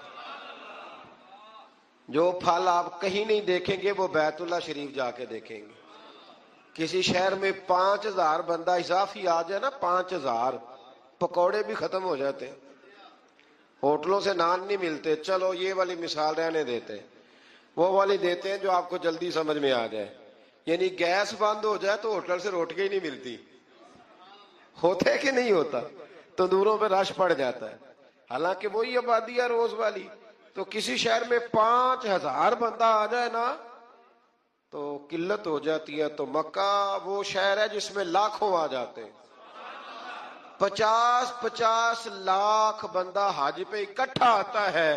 Speaker 1: جو پھل آپ کہیں نہیں دیکھیں گے وہ بیت اللہ شریف جا کے دیکھیں گے. کسی شہر میں 5000 بندہ اضافی آ جائے نا، 5000 پکوڑے بھی ختم ہو جاتے ہیں، ہوٹلوں سے نان نہیں ملتے. چلو یہ والی مثال رہنے دیتے، وہ والی دیتے ہیں جو آپ کو جلدی سمجھ میں آ جائے. یعنی گیس بند ہو جائے تو ہوٹل سے روٹی ہی نہیں ملتی. ہوتا ہے کہ نہیں ہوتا؟ تندوروں پہ رش پڑ جاتا ہے، حالانکہ وہی آبادی ہے روز والی. تو کسی شہر میں 5000 بندہ آ جائے نا تو قلت ہو جاتی ہے. تو مکہ وہ شہر ہے جس میں لاکھوں آ جاتے ہیں. 50 لاکھ بندہ حج پہ اکٹھا آتا ہے،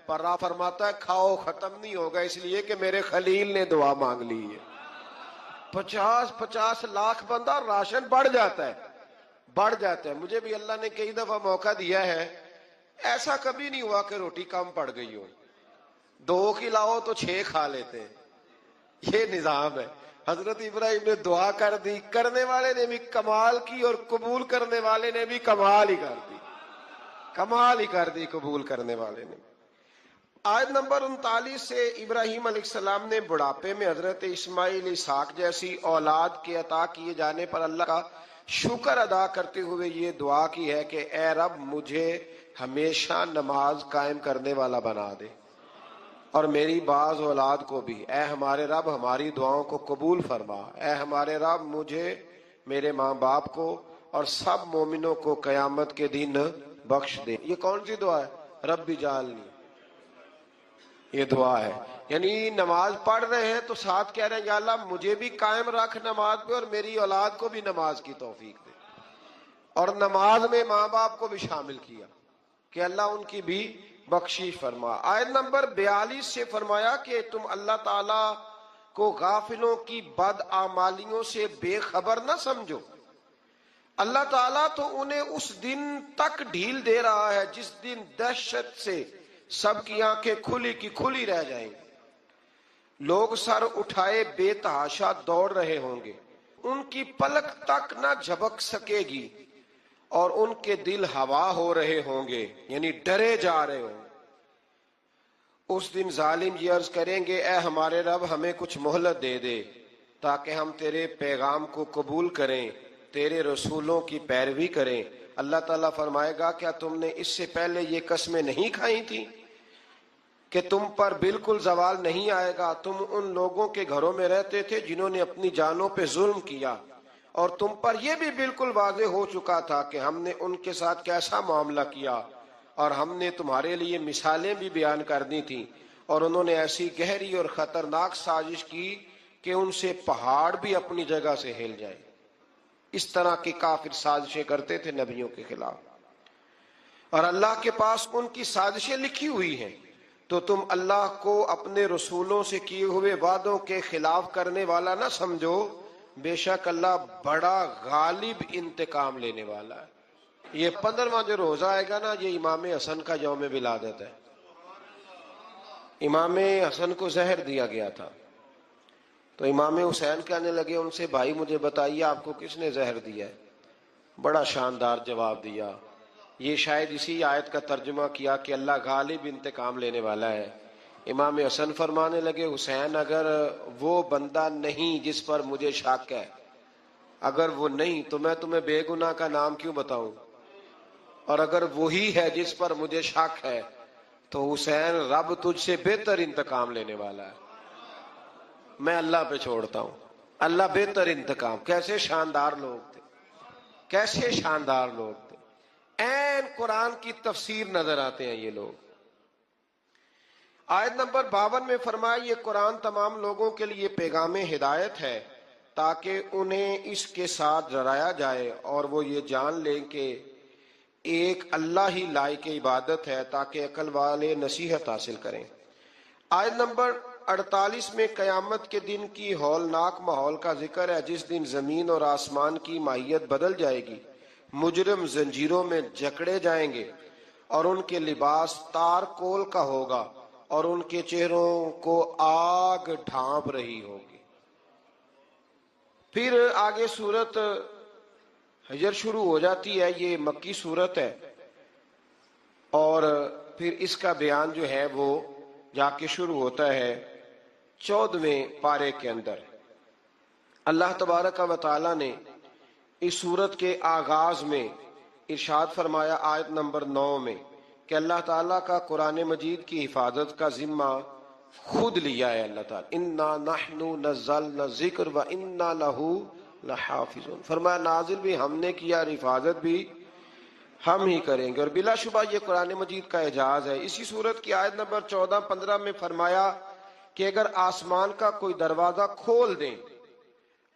Speaker 1: پر آپ فرماتا ہے کھاؤ ختم نہیں ہوگا، اس لیے کہ میرے خلیل نے دعا مانگ لی ہے. 50 لاکھ بندہ، راشن بڑھ جاتا ہے. مجھے بھی اللہ نے کئی دفعہ موقع دیا ہے، ایسا کبھی نہیں ہوا کہ روٹی کم پڑ گئی ہو. 2 کھلاؤ تو 6 کھا لیتے ہیں. یہ نظام ہے. حضرت ابراہیم نے دعا کر دی، کرنے والے نے بھی کمال کی اور قبول کرنے والے نے بھی کمال ہی کر دی قبول کرنے والے نے. آیت نمبر 39 سے ابراہیم علیہ السلام نے بڑھاپے میں حضرت اسماعیل، اسحاق جیسی اولاد کے عطا کیے جانے پر اللہ کا شکر ادا کرتے ہوئے یہ دعا کی ہے کہ اے رب، مجھے ہمیشہ نماز قائم کرنے والا بنا دے، اور میری بعض اولاد کو بھی. اے ہمارے رب، ہماری دعاؤں کو قبول فرما. اے ہمارے رب، مجھے، میرے ماں باپ کو اور سب مومنوں کو قیامت کے دن بخش دے. یہ کون سی دعا ہے؟ رب اجعلنی. یہ دعا ہے، یعنی نماز پڑھ رہے ہیں تو ساتھ کہہ رہے ہیں یا اللہ مجھے بھی قائم رکھ نماز پہ، اور میری اولاد کو بھی نماز کی توفیق دے. اور نماز میں ماں باپ کو بھی شامل کیا کہ اللہ ان کی بھی بخشش فرما. آیت نمبر 42 سے فرمایا کہ تم اللہ تعالیٰ کو غافلوں کی بدعمالیوں سے بے خبر نہ سمجھو. اللہ تعالیٰ تو انہیں اس دن تک ڈھیل دے رہا ہے جس دن دہشت سے سب کی آنکھیں کھلی کی کھلی رہ جائیں گی. لوگ سر اٹھائے بے تحاشا دوڑ رہے ہوں گے، ان کی پلک تک نہ جھپک سکے گی، اور ان کے دل ہوا ہو رہے ہوں گے، یعنی ڈرے جا رہے ہوں. اس دن ظالم یہ عرض کریں گے اے ہمارے رب، ہمیں کچھ مہلت دے دے تاکہ ہم تیرے پیغام کو قبول کریں، تیرے رسولوں کی پیروی کریں. اللہ تعالیٰ فرمائے گا کیا تم نے اس سے پہلے یہ قسمیں نہیں کھائی تھیں کہ تم پر بالکل زوال نہیں آئے گا؟ تم ان لوگوں کے گھروں میں رہتے تھے جنہوں نے اپنی جانوں پہ ظلم کیا، اور تم پر یہ بھی بالکل واضح ہو چکا تھا کہ ہم نے ان کے ساتھ کیسا معاملہ کیا، اور ہم نے تمہارے لیے مثالیں بھی بیان کر دی تھیں. اور انہوں نے ایسی گہری اور خطرناک سازش کی کہ ان سے پہاڑ بھی اپنی جگہ سے ہل جائے. اس طرح کی کافر سازشیں کرتے تھے نبیوں کے خلاف، اور اللہ کے پاس ان کی سازشیں لکھی ہوئی ہیں. تو تم اللہ کو اپنے رسولوں سے کیے ہوئے وعدوں کے خلاف کرنے والا نہ سمجھو، بے شک اللہ بڑا غالب انتقام لینے والا ہے. یہ 15واں جو روزہ آئے گا نا، یہ امام حسن کا یوم ولادت ہے. امام حسن کو زہر دیا گیا تھا، تو امام حسین کہنے لگے ان سے بھائی مجھے بتائیے آپ کو کس نے زہر دیا ہے؟ بڑا شاندار جواب دیا. یہ شاید اسی آیت کا ترجمہ کیا کہ اللہ غالب انتقام لینے والا ہے. امام حسن فرمانے لگے حسین اگر وہ بندہ نہیں جس پر مجھے شک ہے، اگر وہ نہیں تو میں تمہیں بے گناہ کا نام کیوں بتاؤں؟ اور اگر وہی ہے جس پر مجھے شک ہے تو حسین رب تجھ سے بہتر انتقام لینے والا ہے. میں اللہ پہ چھوڑتا ہوں. اللہ بہتر انتقام. کیسے شاندار لوگ تھے, کیسے شاندار لوگ تھے. این قرآن کی تفسیر نظر آتے ہیں یہ لوگ. آیت نمبر 52 میں فرمایا یہ قرآن تمام لوگوں کے لیے پیغام ہدایت ہے تاکہ انہیں اس کے ساتھ ڈرایا جائے اور وہ یہ جان لیں کہ ایک اللہ ہی لائق عبادت ہے تاکہ عقل والے نصیحت حاصل کریں. آیت نمبر 48 میں قیامت کے دن کی ہولناک ماحول کا ذکر ہے جس دن زمین اور آسمان کی ماہیت بدل جائے گی. مجرم زنجیروں میں جکڑے جائیں گے اور ان کے لباس تار کول کا ہوگا اور ان کے چہروں کو آگ ڈھانپ رہی ہوگی. پھر آگے سورت حجر شروع ہو جاتی ہے. یہ مکی سورت ہے اور پھر اس کا بیان جو ہے وہ جا کے شروع ہوتا ہے 14ویں پارے کے اندر. اللہ تبارک و تعالی نے اس سورت کے آغاز میں ارشاد فرمایا آیت نمبر 9 میں کہ اللہ تعالیٰ کا قرآن مجید کی حفاظت کا ذمہ خود لیا ہے اللہ تعالیٰ. انا نحن نزلنا الذکر وانا لہ لحافظون. فرمایا نازل بھی ہم نے کیا اور حفاظت بھی ہم ہی کریں گے. اور بلا شبہ یہ قرآن مجید کا اعجاز ہے. اسی سورت کی آیت نمبر 14-15 میں فرمایا کہ اگر آسمان کا کوئی دروازہ کھول دیں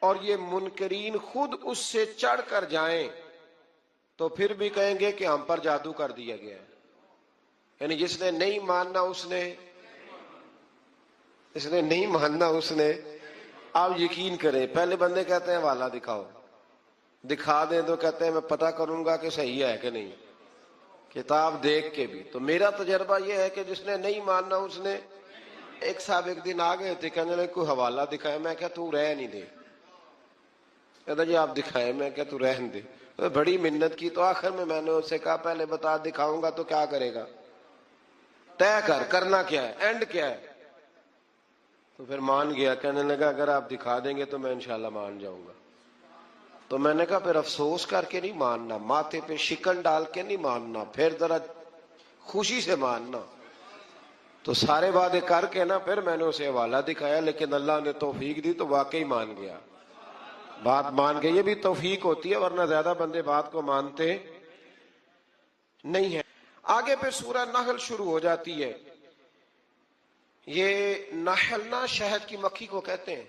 Speaker 1: اور یہ منکرین خود اس سے چڑھ کر جائیں تو پھر بھی کہیں گے کہ ہم پر جادو کر دیا گیا ہے. یعنی جس نے نہیں ماننا اس نے نہیں ماننا اس نے. آپ یقین کریں پہلے بندے کہتے ہیں حوالہ دکھاؤ, دکھا دیں تو کہتے ہیں میں پتہ کروں گا کہ صحیح ہے کہ نہیں, کتاب دیکھ کے بھی. تو میرا تجربہ یہ ہے کہ جس نے نہیں ماننا اس نے. ایک صاحب ایک دن آ گئے تھے کہنے لگے کوئی حوالہ دکھائے. میں کہا تو رہ نہیں دے. کہتا جی آپ دکھائے. میں کہا تو رہن دے. بڑی منت کی تو آخر میں نے اسے کہا پہلے بتا دکھاؤں گا تو کیا کرے گا, طے کرنا کیا ہے, اینڈ کیا ہے. تو پھر مان گیا. کہنے لگا اگر آپ دکھا دیں گے تو میں انشاءاللہ مان جاؤں گا. تو میں نے کہا پھر افسوس کر کے نہیں ماننا, ماتھے پہ شکن ڈال کے نہیں ماننا, پھر ذرا خوشی سے ماننا. تو سارے وعدے کر کے نا پھر میں نے اسے حوالہ دکھایا, لیکن اللہ نے توفیق دی تو واقعی مان گیا, بات مان گئی. یہ بھی توفیق ہوتی ہے ورنہ زیادہ بندے بات کو مانتے نہیں ہیں. آگے پھر سورہ نحل شروع ہو جاتی ہے. یہ نحل نا شہد کی مکھی کو کہتے ہیں,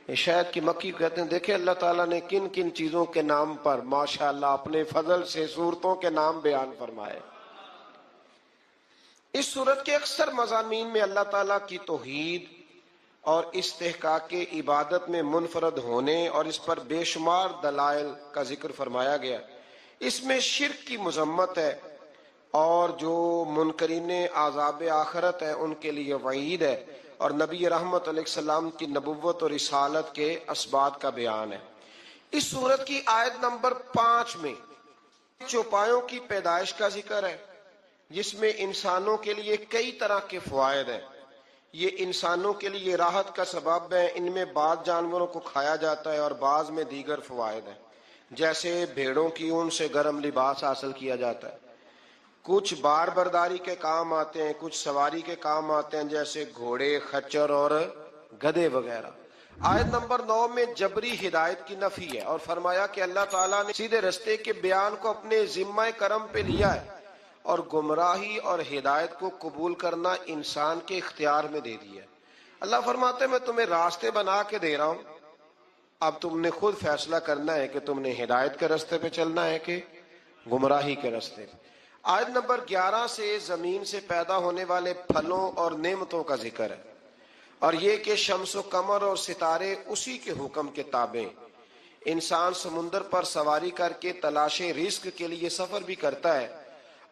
Speaker 1: یہ شہد کی مکھی کو کہتے ہیں. دیکھیں اللہ تعالیٰ نے کن کن چیزوں کے نام پر ماشاءاللہ اپنے فضل سے سورتوں کے نام بیان فرمائے. اس سورت کے اکثر مضامین میں اللہ تعالیٰ کی توحید اور استحقاق عبادت میں منفرد ہونے اور اس پر بے شمار دلائل کا ذکر فرمایا گیا. اس میں شرک کی مذمت ہے اور جو منکرین عذاب آخرت ہیں ان کے لیے وعید ہے, اور نبی رحمت علیہ السلام کی نبوت اور رسالت کے اسبات کا بیان ہے. اس سورت کی آیت نمبر 5 میں چوپایوں کی پیدائش کا ذکر ہے جس میں انسانوں کے لیے کئی طرح کے فوائد ہیں. یہ انسانوں کے لیے راحت کا سبب ہے. ان میں بعض جانوروں کو کھایا جاتا ہے اور بعض میں دیگر فوائد ہیں, جیسے بھیڑوں کی اون سے گرم لباس حاصل کیا جاتا ہے. کچھ بار برداری کے کام آتے ہیں, کچھ سواری کے کام آتے ہیں جیسے گھوڑے, خچر اور گدھے وغیرہ. آیت نمبر 9 میں جبری ہدایت کی نفی ہے اور فرمایا کہ اللہ تعالیٰ نے سیدھے رستے کے بیان کو اپنے ذمہ کرم پہ لیا ہے اور گمراہی اور ہدایت کو قبول کرنا انسان کے اختیار میں دے دیا ہے. اللہ فرماتے ہیں میں تمہیں راستے بنا کے دے رہا ہوں, اب تم نے خود فیصلہ کرنا ہے کہ تم نے ہدایت کے راستے پہ چلنا ہے کہ گمراہی کے راستے پہ. آیت نمبر 11 سے زمین سے پیدا ہونے والے پھلوں اور نعمتوں کا ذکر ہے اور یہ کہ شمس و قمر اور ستارے اسی کے حکم کے تابع. انسان سمندر پر سواری کر کے تلاش رزق کے لیے سفر بھی کرتا ہے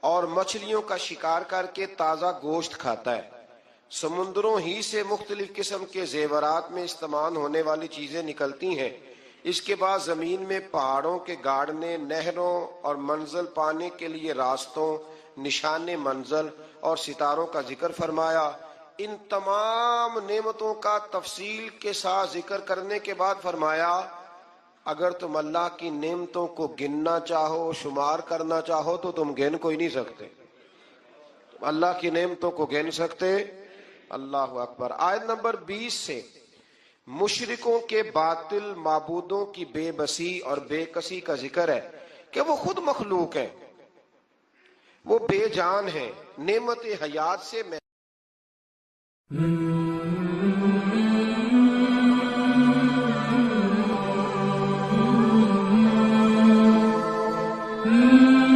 Speaker 1: اور مچھلیوں کا شکار کر کے تازہ گوشت کھاتا ہے. سمندروں ہی سے مختلف قسم کے زیورات میں استعمال ہونے والی چیزیں نکلتی ہیں. اس کے بعد زمین میں پہاڑوں کے گاڑنے, نہروں اور منزل پانے کے لیے راستوں, نشان منزل اور ستاروں کا ذکر فرمایا. ان تمام نعمتوں کا تفصیل کے ساتھ ذکر کرنے کے بعد فرمایا اگر تم اللہ کی نعمتوں کو گننا چاہو، شمار کرنا چاہو تو تم گن کوئی نہیں سکتے. اللہ کی نعمتوں کو گن سکتے؟ اللہ اکبر. آیت نمبر 20 سے مشرکوں کے باطل معبودوں کی بے بسی اور بے کسی کا ذکر ہے کہ وہ خود مخلوق ہیں، وہ بے جان ہیں، نعمت حیات سے
Speaker 2: Mm-hmm.